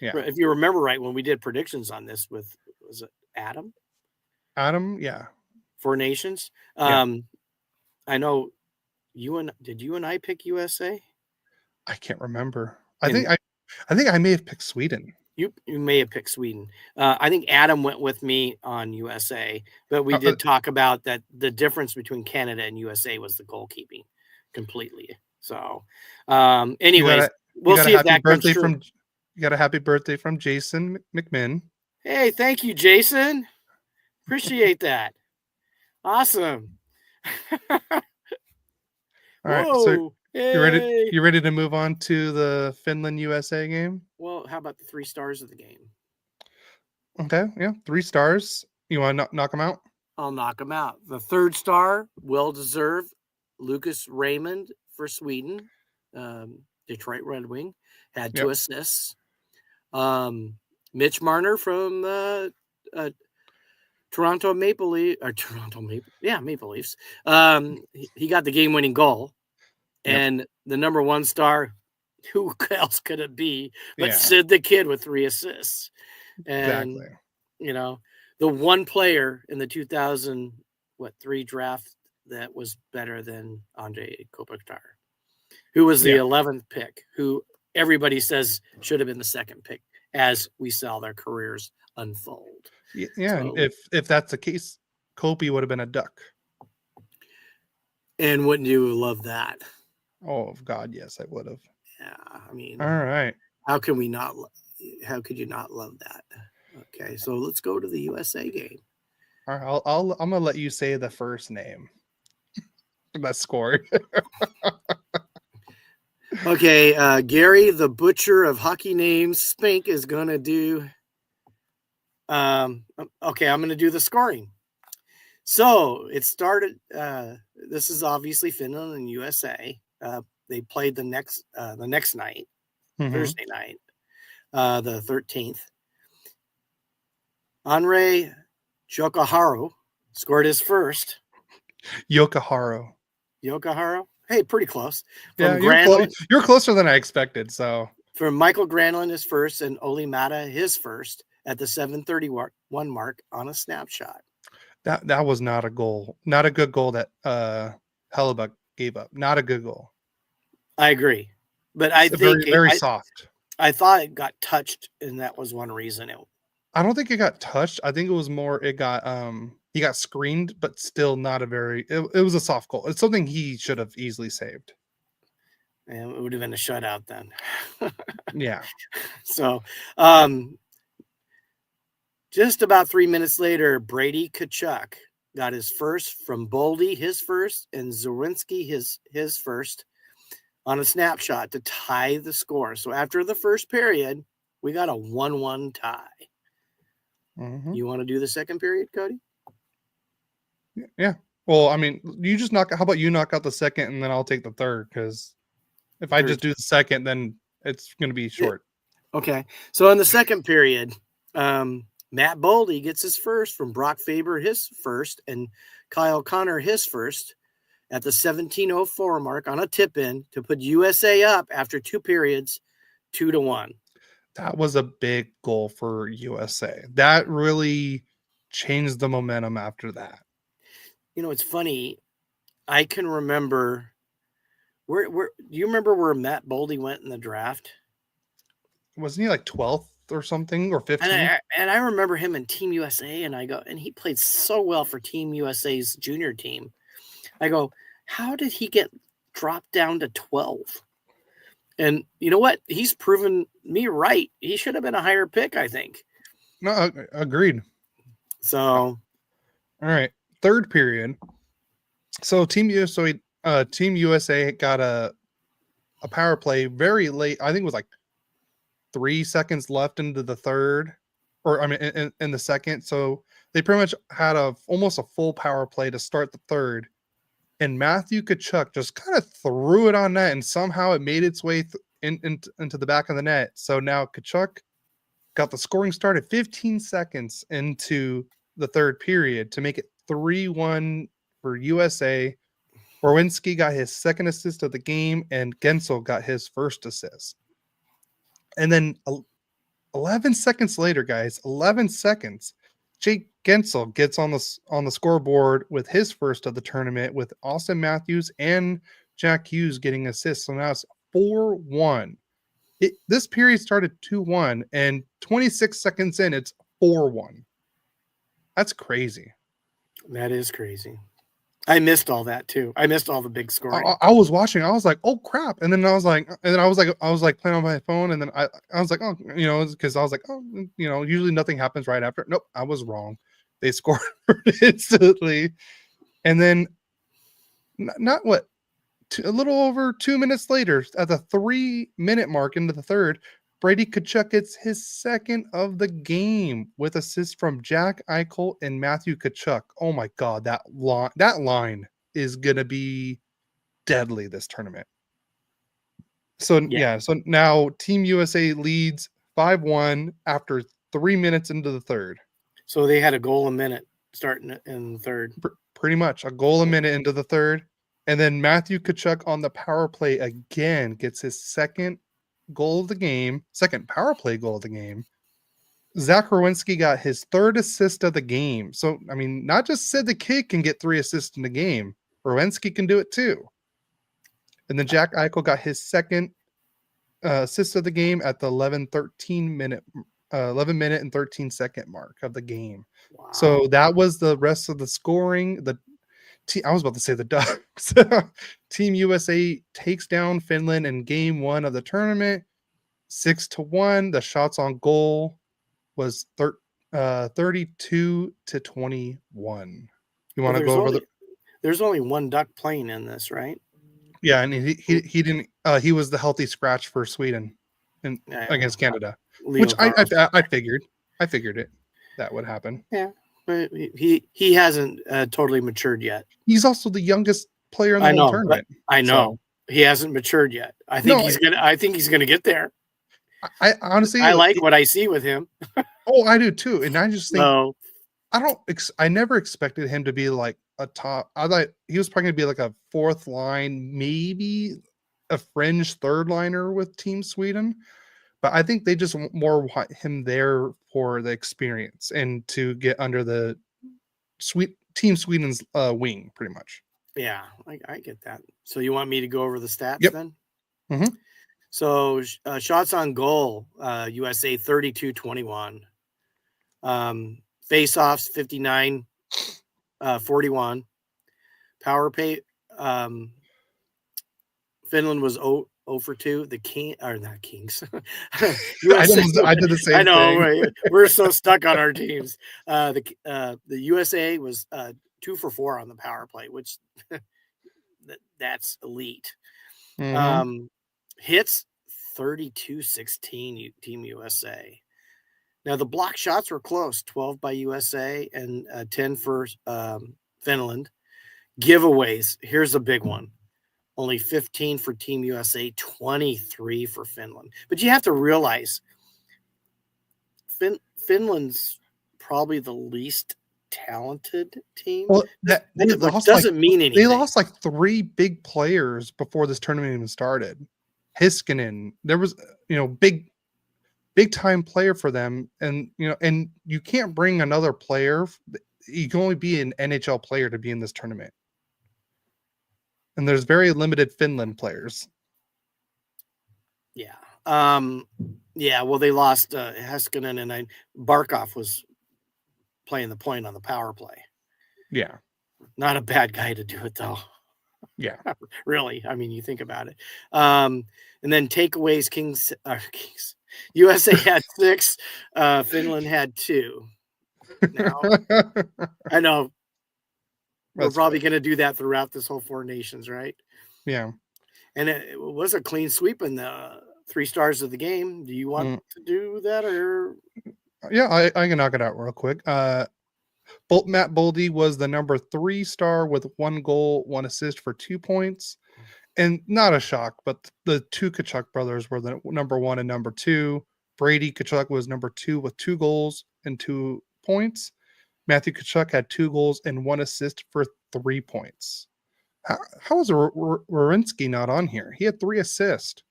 Yeah. If you remember right, when we did predictions on this was it Adam? Yeah. 4 Nations. Yeah. I know did you and I pick USA? I can't remember. I think I may have picked Sweden. You may have picked Sweden. I think Adam went with me on USA, but we did talk about that the difference between Canada and USA was the goalkeeping completely. So, anyways, we'll see if that comes true. You got a happy birthday from Jason McMinn. Hey, thank you, Jason. Appreciate that. Awesome. All right, so you ready to move on to the Finland USA game? Well, how about the 3 stars of the game? Okay, yeah, 3 stars. You want to knock them out? I'll knock them out. The 3rd star, well deserved, Lucas Raymond for Sweden, Detroit Red Wing, had 2 assists. Mitch Marner from Toronto Maple Leafs. He got the game-winning goal. And the number 1 star, who else could it be but Sid the Kid with 3 assists? And, the one player in the 2003 draft that was better than Andrei Kopitar, who was the 11th pick, who everybody says should have been the 2nd pick as we saw their careers unfold. Yeah, and if that's the case, Kobe would have been a duck. And wouldn't you love that? Oh God, yes, I would have. Yeah, I mean, all right. How can we not? How could you not love that? Okay, so let's go to the USA game. All right, I'm gonna let you say the first name that scored. Okay, Gary, the butcher of hockey names, Spink is gonna do. Okay, I'm gonna do the scoring. So it started. This is obviously Finland and USA. They played the next night, Thursday night, the 13th. Andre Jokiharju scored his first. Yokoharo. Hey, pretty close. Yeah, you're closer than I expected. So from Michael Granlund his first, and Oli Mata his first at the 7:31 mark on a snapshot. That was not a goal. Not a good goal that Hellebuck gave up. Not a good goal. I agree. But I think very soft. I thought it got touched, and that was one reason. I don't think it got touched. I think it was more it got he got screened, but still not a very it was a soft goal. It's something he should have easily saved. And it would have been a shutout then. Yeah. So just about 3 minutes later, Brady Tkachuk got his first from Boldy, his first, and Zawinski his first on a snapshot to tie the score. So after the first period, we got a 1-1 tie. Mm-hmm. You want to do the second period, Cody? Yeah. Well, I mean, you just how about you knock out the second and then I'll take the third? Because if I just do the second, then it's going to be short. Okay. So in the second period, Matt Boldy gets his first from Brock Faber, his first, and Kyle Connor, his first at the 17:04 mark on a tip-in to put USA up after 2 periods, 2-1. That was a big goal for USA. That really changed the momentum after that. You know, it's funny. I can remember where do you remember where Matt Boldy went in the draft? Wasn't he like 12th or something or 15th? And I remember him in Team USA, and he played so well for Team USA's junior team. I go, how did he get dropped down to 12? And you know what? He's proven me right. He should have been a higher pick, I think. No, agreed. So, all right, third period. So Team USA got a power play very late. I think it was like 3 seconds left into the third, or I mean in the second. So they pretty much had almost a full power play to start the third. And Matthew Tkachuk just kind of threw it on net, and somehow it made its way into the back of the net. So now Tkachuk got the scoring started 15 seconds into the third period to make it 3-1 for USA. Borwinski got his second assist of the game, and Gensel got his first assist. And then 11 seconds later, guys, 11 seconds, Jake Gensel gets on the scoreboard with his first of the tournament, with Austin Matthews and Jack Hughes getting assists. So now it's 4-1. This period started 2-1, and 26 seconds in, it's 4-1. That's crazy. That is crazy. I missed all that too. I missed all the big scoring. I was watching. I was like, "Oh crap!" And then I was like playing on my phone, and then I was like, "Oh, because I was like, oh, usually nothing happens right after." Nope, I was wrong. They scored instantly, and then not what a little over 2 minutes later, at the 3-minute mark into the third, Brady Tkachuk gets his second of the game with assists from Jack Eichel and Matthew Tkachuk. Oh my God, that line is gonna be deadly this tournament. So so now Team USA leads 5-1 after 3 minutes into the third. So they had a goal a minute starting in the third. Pretty much a goal a minute into the third, and then Matthew Tkachuk on the power play again gets his second goal of the game, second power play goal of the game. Zach Werenski got his third assist of the game. So, I mean, not just Sid the Kid can get 3 assists in the game. Werenski can do it too. And then Jack Eichel got his second assist of the game at the 11-13 minute 11-minute and 13-second mark of the game. Wow. So that was the rest of the scoring. I was about to say the Ducks. Team USA takes down Finland in game 1 of the tournament, 6-1. The shots on goal was 32-21. You want to go over There's only one Duck playing in this, right? Yeah, and he didn't. He was the healthy scratch for Sweden against Canada, which I figured. I figured that would happen. Yeah, but he hasn't totally matured yet. He's also the youngest player in the whole tournament. I know he hasn't matured yet. I think he's gonna get there. I honestly, I like what I see with him. Oh, I do too, and I just think I never expected him to be like a top. I thought he was probably going to be like a fourth line, maybe a fringe third liner with Team Sweden. But I think they just more want him there for the experience and to get under the Team Sweden's wing, pretty much. Yeah, I get that. So you want me to go over the stats then? Mm-hmm. So shots on goal, USA 32-21. Face-offs 59-41. Power play, Finland was 0 for 2. The King are not Kings. USA, I did the same. I know thing. We're so stuck on our teams. The USA was 2 for 4 on the power play, which that's elite. Mm-hmm. Hits 32-16 Team USA. Now the block shots were close, 12 by USA and 10 for Finland. Giveaways, here's a big one. Only 15 for Team USA, 23 for Finland. But you have to realize Finland's probably the least talented team. Well, that doesn't mean anything. They lost like 3 big players before this tournament even started. Hiskinen, there was big time player for them, and and you can't bring another player. You can only be an NHL player to be in this tournament, and there's very limited Finland players. Yeah. Well, they lost Hiskinen, and Barkov was playing the point on the power play. Yeah, not a bad guy to do it though. Yeah, really. I mean, you think about it. And then takeaways, Kings. USA had 6. Finland had 2. Now, I know we're probably going to do that throughout this whole 4 nations, right? Yeah. And it was a clean sweep in the 3 stars of the game. Do you want to do that or? Yeah, I can knock it out real quick. Matt Boldy was the number 3 star with 1 goal, 1 assist for 2 points. And not a shock, but the 2 Tkachuk brothers were the number 1 and number 2. Brady Tkachuk was number 2 with 2 goals and 2 points. Matthew Tkachuk had 2 goals and 1 assist for 3 points. How is Werenski not on here? He had 3 assists.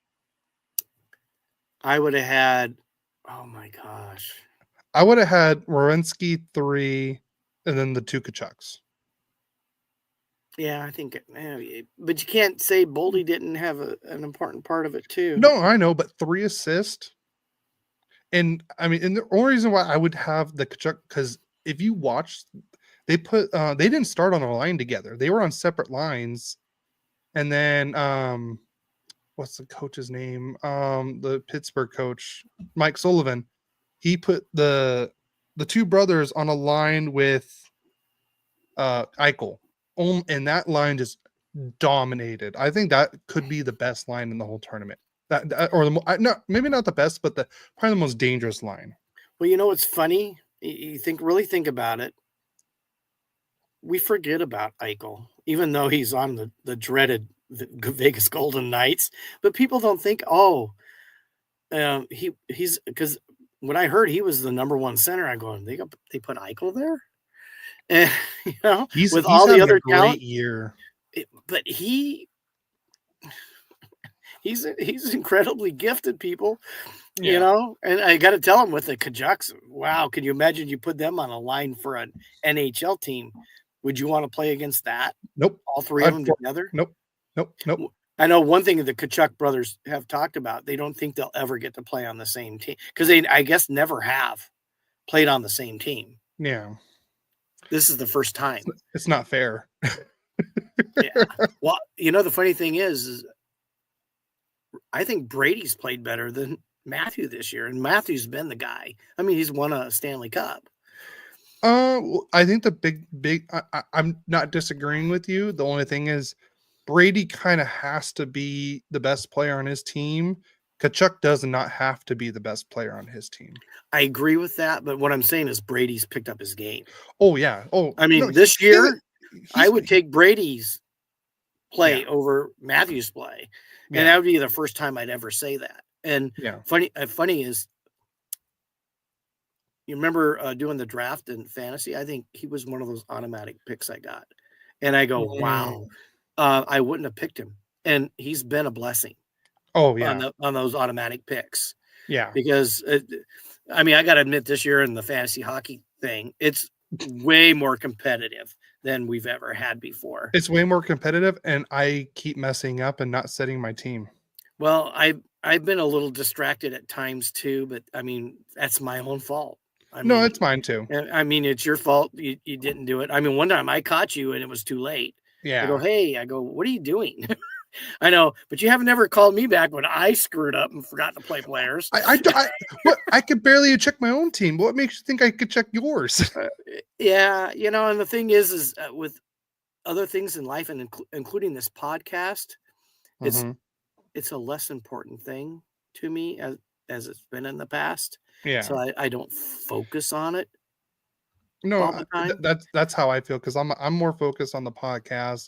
I would have had, oh my gosh. I would have had Werenski 3 and then the 2 Tkachuks. Yeah, I think, but you can't say Boldy didn't have an important part of it too. No, I know, but 3 assists. And I mean, and the only reason why I would have the Tkachuk, because if you watch, they didn't start on a line together. They were on separate lines. And then, what's the coach's name? The Pittsburgh coach, Mike Sullivan. He put the 2 brothers on a line with Eichel. And that line just dominated. I think that could be the best line in the whole tournament. Maybe not the best, but probably the most dangerous line. Well, what's funny? You really think about it. We forget about Eichel, even though he's on the dreaded Vegas Golden Knights. But people don't think, he's because when I heard he was the number 1 center, I'm going, they put Eichel there. And, he's all the other great talent year, but he's incredibly gifted, people. And I got to tell him with the Tkachuks, wow, can you imagine you put them on a line for an NHL team? Would you want to play against that? Nope. All 3 of them together? Nope. I know one thing the Kachuk brothers have talked about, they don't think they'll ever get to play on the same team because they, I guess, never have played on the same team. Yeah. This is the first time. It's not fair. Yeah. Well, the funny thing is I think Brady's played better than Matthew this year, and Matthew's been the guy. I mean, he's won a Stanley Cup. I think the big. I'm not disagreeing with you. The only thing is, Brady kind of has to be the best player on his team. Kachuk does not have to be the best player on his team. I agree with that, but what I'm saying is Brady's picked up his game. Oh yeah. Oh, I mean, no, this year I would take Brady's play over Matthew's play, and that would be the first time I'd ever say that. And funny is, you remember doing the draft in fantasy? I think he was one of those automatic picks I got, and I go, wow, I wouldn't have picked him, and he's been a blessing. Oh yeah, on those automatic picks. Yeah, because I mean, I got to admit, this year in the fantasy hockey thing, it's way more competitive than we've ever had before. It's way more competitive, and I keep messing up and not setting my team. Well, I've been a little distracted at times too, but I mean, that's my own fault. No, it's mine too. I mean, it's your fault you didn't do it. I mean, one time I caught you and it was too late. Yeah. I go, what are you doing? I know, but you haven't ever called me back when I screwed up and forgot to play players. I could barely check my own team. What makes you think I could check yours? Yeah, and the thing is with other things in life, and including this podcast, it's a less important thing to me as it's been in the past. Yeah. So I don't focus on it. No, all the time. That's how I feel, because I'm more focused on the podcast,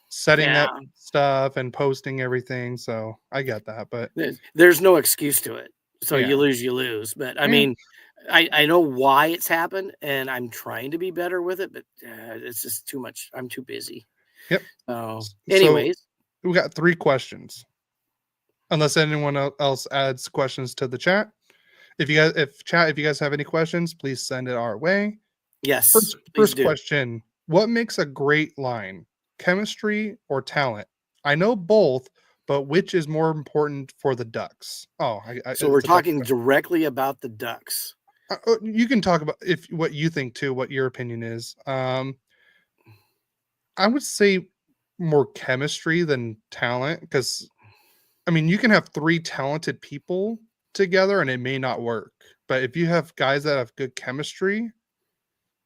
setting up stuff and posting everything. So I get that, but there's no excuse to it. So you lose. But I mean, I know why it's happened, and I'm trying to be better with it, but it's just too much. I'm too busy. Yep. Anyways, so we got 3 questions. Unless anyone else adds questions to the chat. If you guys have any questions, please send it our way. Yes. First question: what makes a great line? Chemistry or talent? I know both, but which is more important for the Ducks? Oh, so we're talking directly about the Ducks. You can talk about what you think too, what your opinion is. I would say more chemistry than talent, because I mean, you can have 3 talented people together and it may not work. But if you have guys that have good chemistry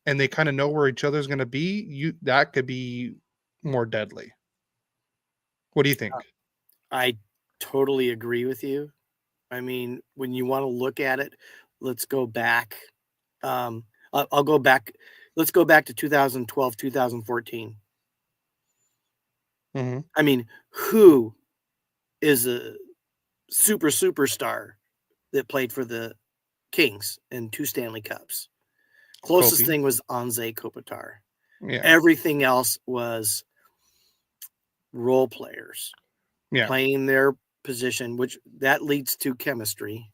and they kind of know where each other's going to be, that could be more deadly. What do you think? I totally agree with you. I mean, when you want to look at it, let's go back. I'll go back. Let's go back to 2012, 2014. I mean, who is a superstar that played for the Kings in 2 Stanley Cups? Closest thing was Anze Kopitar. Yeah. Everything else was role players playing their position, which that leads to chemistry.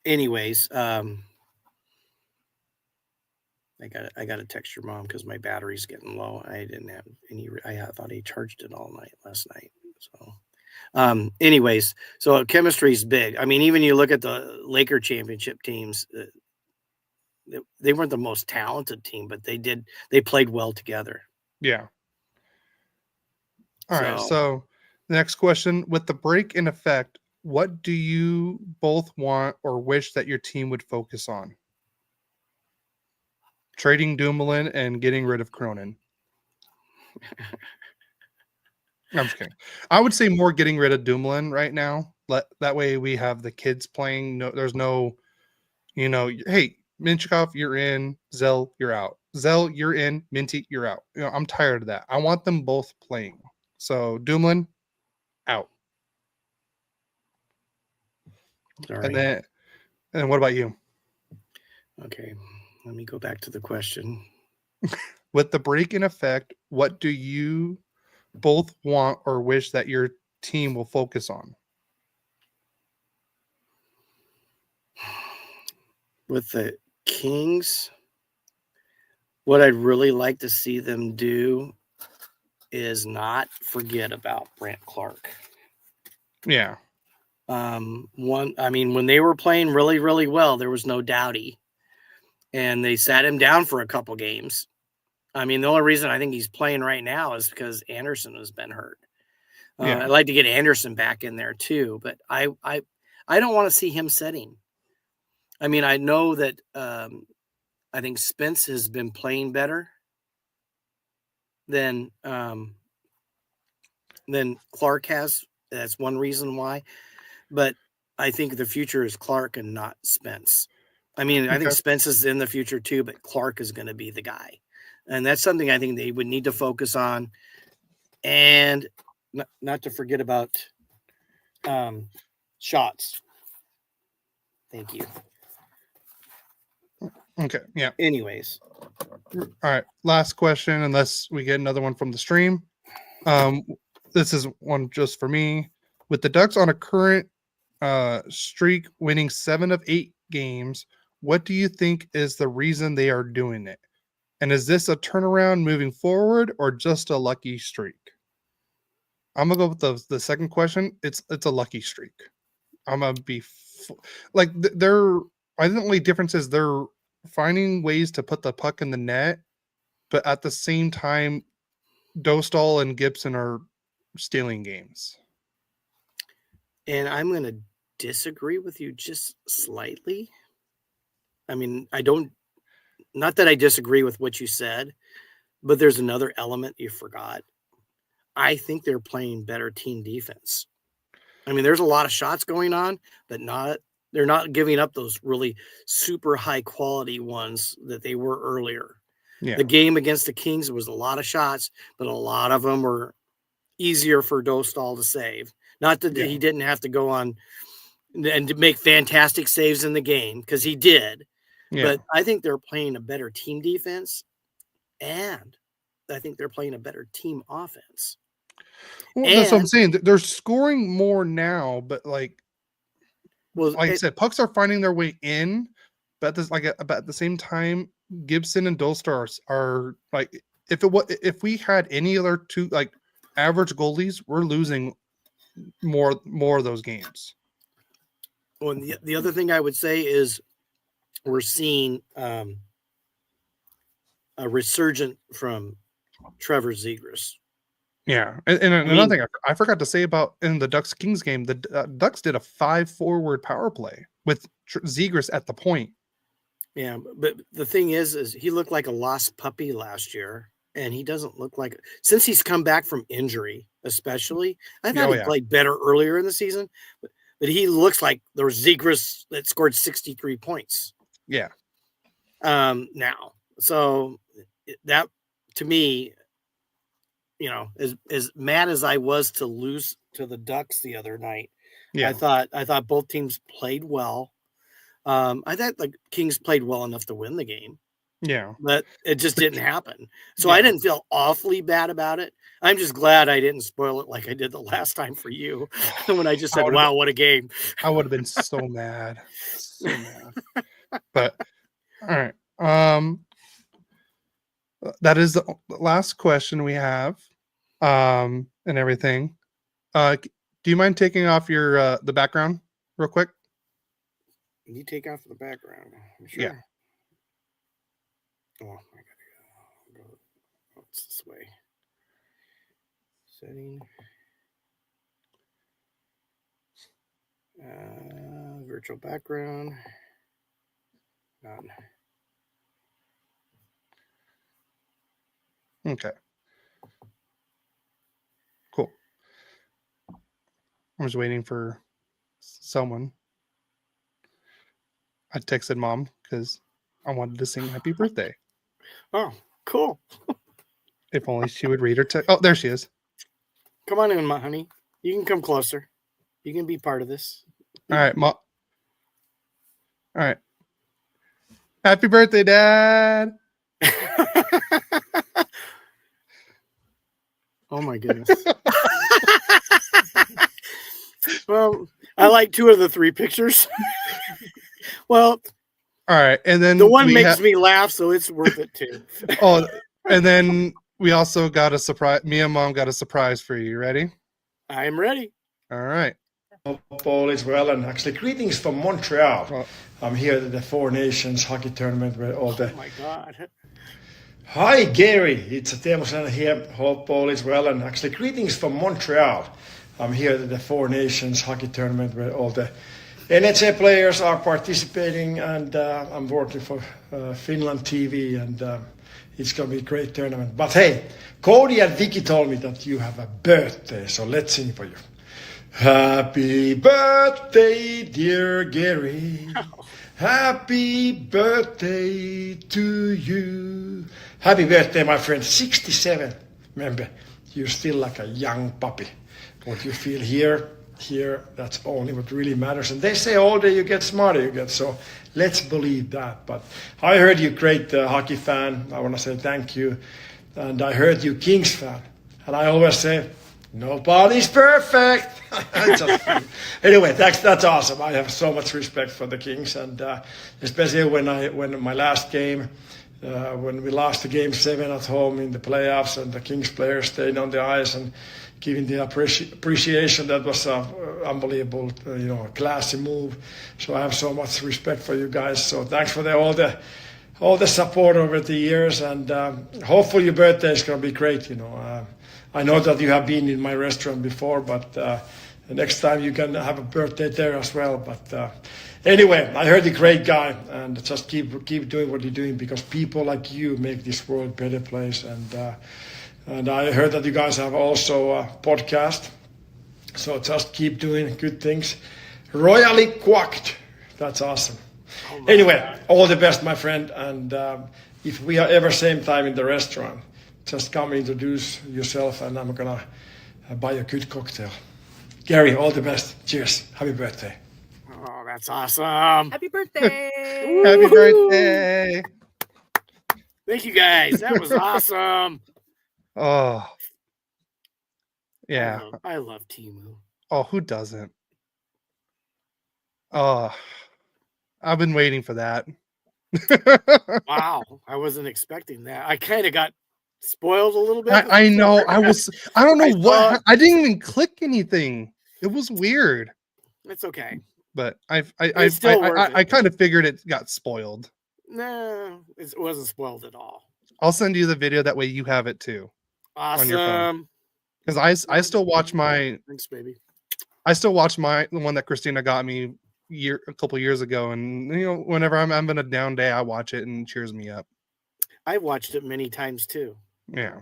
Anyways, I got to text your mom because my battery's getting low. I didn't have any. I thought he charged it all night last night. So, anyways, so chemistry is big. I mean, even you look at the Laker championship teams, they weren't the most talented team, but they played well together. Yeah. All right. So the next question: with the break in effect, what do you both want or wish that your team would focus on? Trading Dumoulin and getting rid of Cronin. I'm just kidding. I would say more getting rid of Dumoulin right now. That way we have the kids playing. No, there's no, hey, Minchikov, you're in. Zell, you're out. Zell, you're in. Minty, you're out. I'm tired of that. I want them both playing. So Dumoulin, out. Sorry. And what about you? Okay, let me go back to the question. With the break in effect, what do you both want or wish that your team will focus on? With the Kings, What I'd really like to see them do is not forget about Brant Clark. Yeah. When they were playing really, really well, there was no Doughty, and they sat him down for a couple games. I mean, the only reason I think he's playing right now is because Anderson has been hurt. I'd like to get Anderson back in there too, but I don't want to see him setting. I mean, I know that I think Spence has been playing better than Clark has. That's one reason why. But I think the future is Clark and not Spence. I mean, I think Spence is in the future too, but Clark is going to be the guy. And that's something I think they would need to focus on. And not to forget about shots. Thank you. Okay. Yeah. Anyways. All right. Last question, unless we get another one from the stream. This is one just for me. With the Ducks on a current streak, winning 7 of 8 games, what do you think is the reason they are doing it? And is this a turnaround moving forward or just a lucky streak? I'm gonna go with the second question. It's a lucky streak. I'm gonna be I think the only difference is they're finding ways to put the puck in the net, but at the same time, Dostal and Gibson are stealing games. And I'm going to disagree with you just slightly. I mean, not that I disagree with what you said, but there's another element you forgot. I think they're playing better team defense. I mean, there's a lot of shots going on, but they're not giving up those really super high quality ones that they were earlier. Yeah. The game against the Kings was a lot of shots, but a lot of them were easier for Dostal to save. Not that he didn't have to go on and to make fantastic saves in the game, because he did. Yeah. But I think they're playing a better team defense, and I think they're playing a better team offense. Well, that's what I'm saying. They're scoring more now, but like I said, pucks are finding their way in. But at the same time, Gibson and Dostal are like, if we had any other two like average goalies, we're losing more of those games. Well, and the other thing I would say is we're seeing a resurgent from Trevor Zegras. Yeah, and another thing I forgot to say about in the Ducks Kings game, the Ducks did a 5-forward power play with Zegras at the point. Yeah, but the thing is he looked like a lost puppy last year, and he doesn't look like, since he's come back from injury, especially. I thought he played better earlier in the season, but he looks like the Zegras that scored 63 points. Yeah. Now, so that to me, you know, as mad as I was to lose to the Ducks the other night, I thought both teams played well. I thought the Kings played well enough to win the game. Yeah. But it just didn't happen. So I didn't feel awfully bad about it. I'm just glad I didn't spoil it like I did the last time for you when I just said, wow, what a game. I would have been so mad. So mad. But all right. That is the last question we have. And everything. Do you mind taking off your the background real quick? You take off the background. Sure. Yeah. Oh, I gotta go. What's this way? Setting. Virtual background. None. Okay. Cool. I was waiting for someone. I texted Mom because I wanted to sing happy birthday. Oh, cool. If only she would read her text. Oh, there she is. Come on in, my honey. You can come closer. You can be part of this. All right, Mom. All right. Happy birthday, Dad. Oh, my goodness. Well, I like 2 of the 3 pictures. Well, All right, and then the one makes me laugh, so it's worth it too. And then we also got a surprise. Me and Mom got a surprise for you. Ready? I'm ready. All right. Hope all is well, and actually greetings from Montreal. I'm here at the Four Nations hockey tournament where all the. Oh my God. Hi Gary, it's Teemu Sena here. Hope all is well, and actually greetings from Montreal. I'm here at the Four Nations hockey tournament where all the NHL players are participating, and I'm working for Finland TV, and it's going to be a great tournament. But hey, Cody and Vicky told me that you have a birthday, so let's sing for you. Happy birthday, dear Gary. Happy birthday to you. Happy birthday, my friend. 67. Remember, you're still like a young puppy. What you feel here, that's only what really matters. And they say older you get, smarter you get. So let's believe that. But I heard you great hockey fan. I want to say thank you. And I heard you Kings fan. And I always say, nobody's perfect. Anyway, that's awesome. I have so much respect for the Kings, and especially when my last game, when we lost the game 7 at home in the playoffs, and the Kings players stayed on the ice and giving the appreciation. That was unbelievable, classy move. So I have so much respect for you guys. So thanks for all the support over the years, and hopefully your birthday is going to be great. I know that you have been in my restaurant before, but the next time you can have a birthday there as well. But anyway, I heard you're a great guy, and just keep doing what you're doing, because people like you make this world a better place. And I heard that you guys have also a podcast, so just keep doing good things. Royally Quacked. That's awesome. Anyway, all the best, my friend. And if we are ever same time in the restaurant, just come introduce yourself, and I'm going to buy a good cocktail. Gary, all the best. Cheers. Happy birthday. Oh, that's awesome. Happy birthday. Happy birthday. Thank you, guys. That was awesome. Oh. Yeah. I love Teemu. Oh, who doesn't? Oh, I've been waiting for that. Wow. I wasn't expecting that. I kind of got spoiled a little bit. I know. I don't know what. I didn't even click anything. It was weird. It's okay. But I kind of figured it got spoiled. No, it wasn't spoiled at all. I'll send you the video. That way you have it too. Awesome. On your phone. Because I still watch my. Thanks, baby. I still watch the one that Christina got me a couple years ago, and whenever I'm having a down day, I watch it and it cheers me up. I've watched it many times too. Yeah.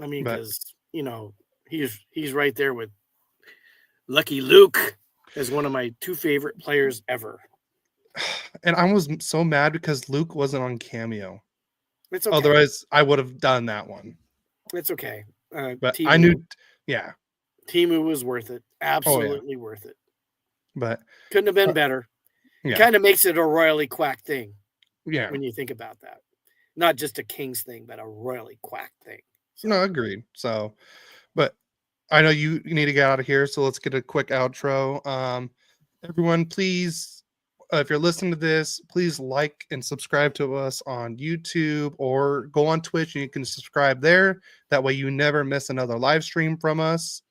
I mean, because he's right there with Lucky Luke as one of my 2 favorite players ever. And I was so mad because Luke wasn't on Cameo. It's okay. Otherwise, I would have done that one. It's okay. But Teemu, I knew, yeah. Teemu was worth it. Absolutely worth it. But couldn't have been better. Yeah. Kind of makes it a royally quack thing. Yeah. When you think about that. Not just a Kings thing, but a royally quack thing. So. No, agreed. So, but I know you need to get out of here, so let's get a quick outro. Everyone, please, if you're listening to this, please like and subscribe to us on YouTube, or go on Twitch and you can subscribe there. That way you never miss another live stream from us.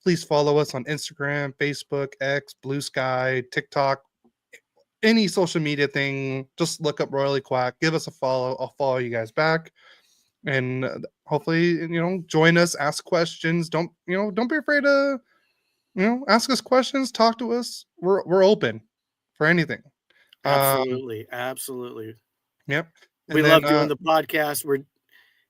Please follow us on Instagram, Facebook, X, Blue Sky, TikTok, any social media thing. Just look up Royally Quack, give us a follow. I'll follow you guys back, and hopefully, join us, ask questions. Don't be afraid to, ask us questions, talk to us. We're open for anything. Absolutely. Yep. We love doing the podcast.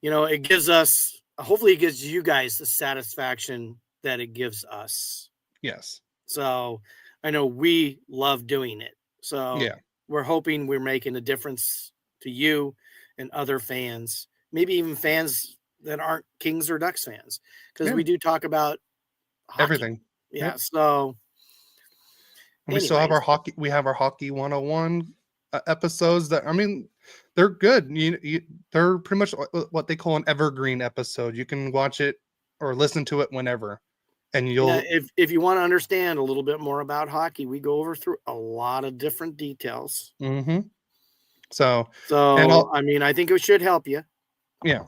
It gives us, hopefully it gives you guys the satisfaction that it gives us. Yes. So I know we love doing it. So yeah, we're hoping we're making a difference to you and other fans, maybe even fans that aren't Kings or Ducks fans, because we do talk about hockey. Everything. Yeah. Yep. So we still have our hockey. We have our Hockey 101 episodes that, they're good. They're pretty much what they call an evergreen episode. You can watch it or listen to it whenever. And you'll if you want to understand a little bit more about hockey, we go over through a lot of different details. Mm-hmm. So I mean, I think it should help you. Yeah.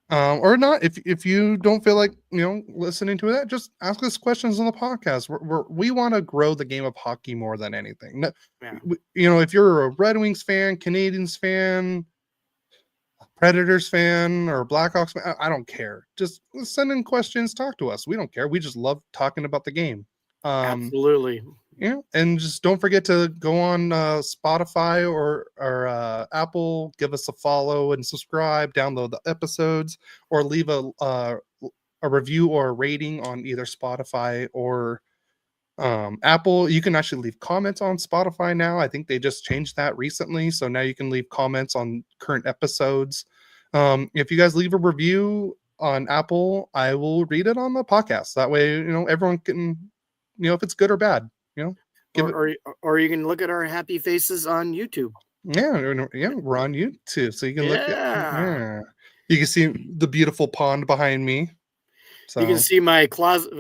Or not. If you don't feel like listening to that, just ask us questions on the podcast. We want to grow the game of hockey more than anything. Yeah. If you're a Red Wings fan, Canadians fan, Predators fan, or Blackhawks fan, I don't care. Just send in questions, talk to us. We don't care. We just love talking about the game. Absolutely. Yeah, and just don't forget to go on Spotify or Apple, give us a follow and subscribe, download the episodes, or leave a review or a rating on either Spotify or Apple. You can actually leave comments on Spotify now. I think they just changed that recently, so now you can leave comments on current episodes. If you guys leave a review on Apple, I will read it on the podcast. That way, everyone can, if it's good or bad. Or you can look at our happy faces on YouTube. Yeah, we're on YouTube, so you can look at. Yeah, you can see the beautiful pond behind me. So you can see my closet,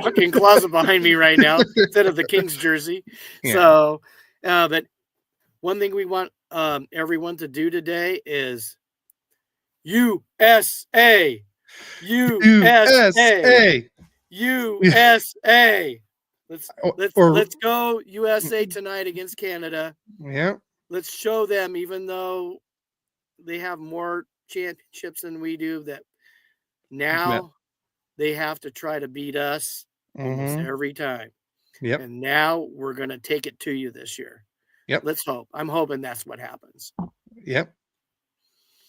walk-in closet behind me right now instead of the Kings jersey. Yeah. So, but one thing we want everyone to do today is USA, USA, USA. Let's go USA tonight against Canada. Yeah. Let's show them, even though they have more championships than we do, that now they have to try to beat us almost every time. Yep. And now we're going to take it to you this year. Yep. Let's hope. I'm hoping that's what happens. Yep.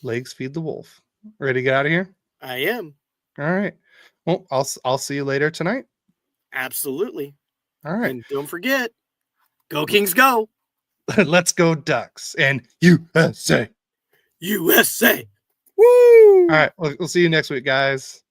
Legs feed the wolf. Ready to get out of here? I am. All right. Well, I'll see you later tonight. Absolutely. All right. And don't forget, go Kings, go. Let's go Ducks and USA. USA. Woo! All right. We'll see you next week, guys.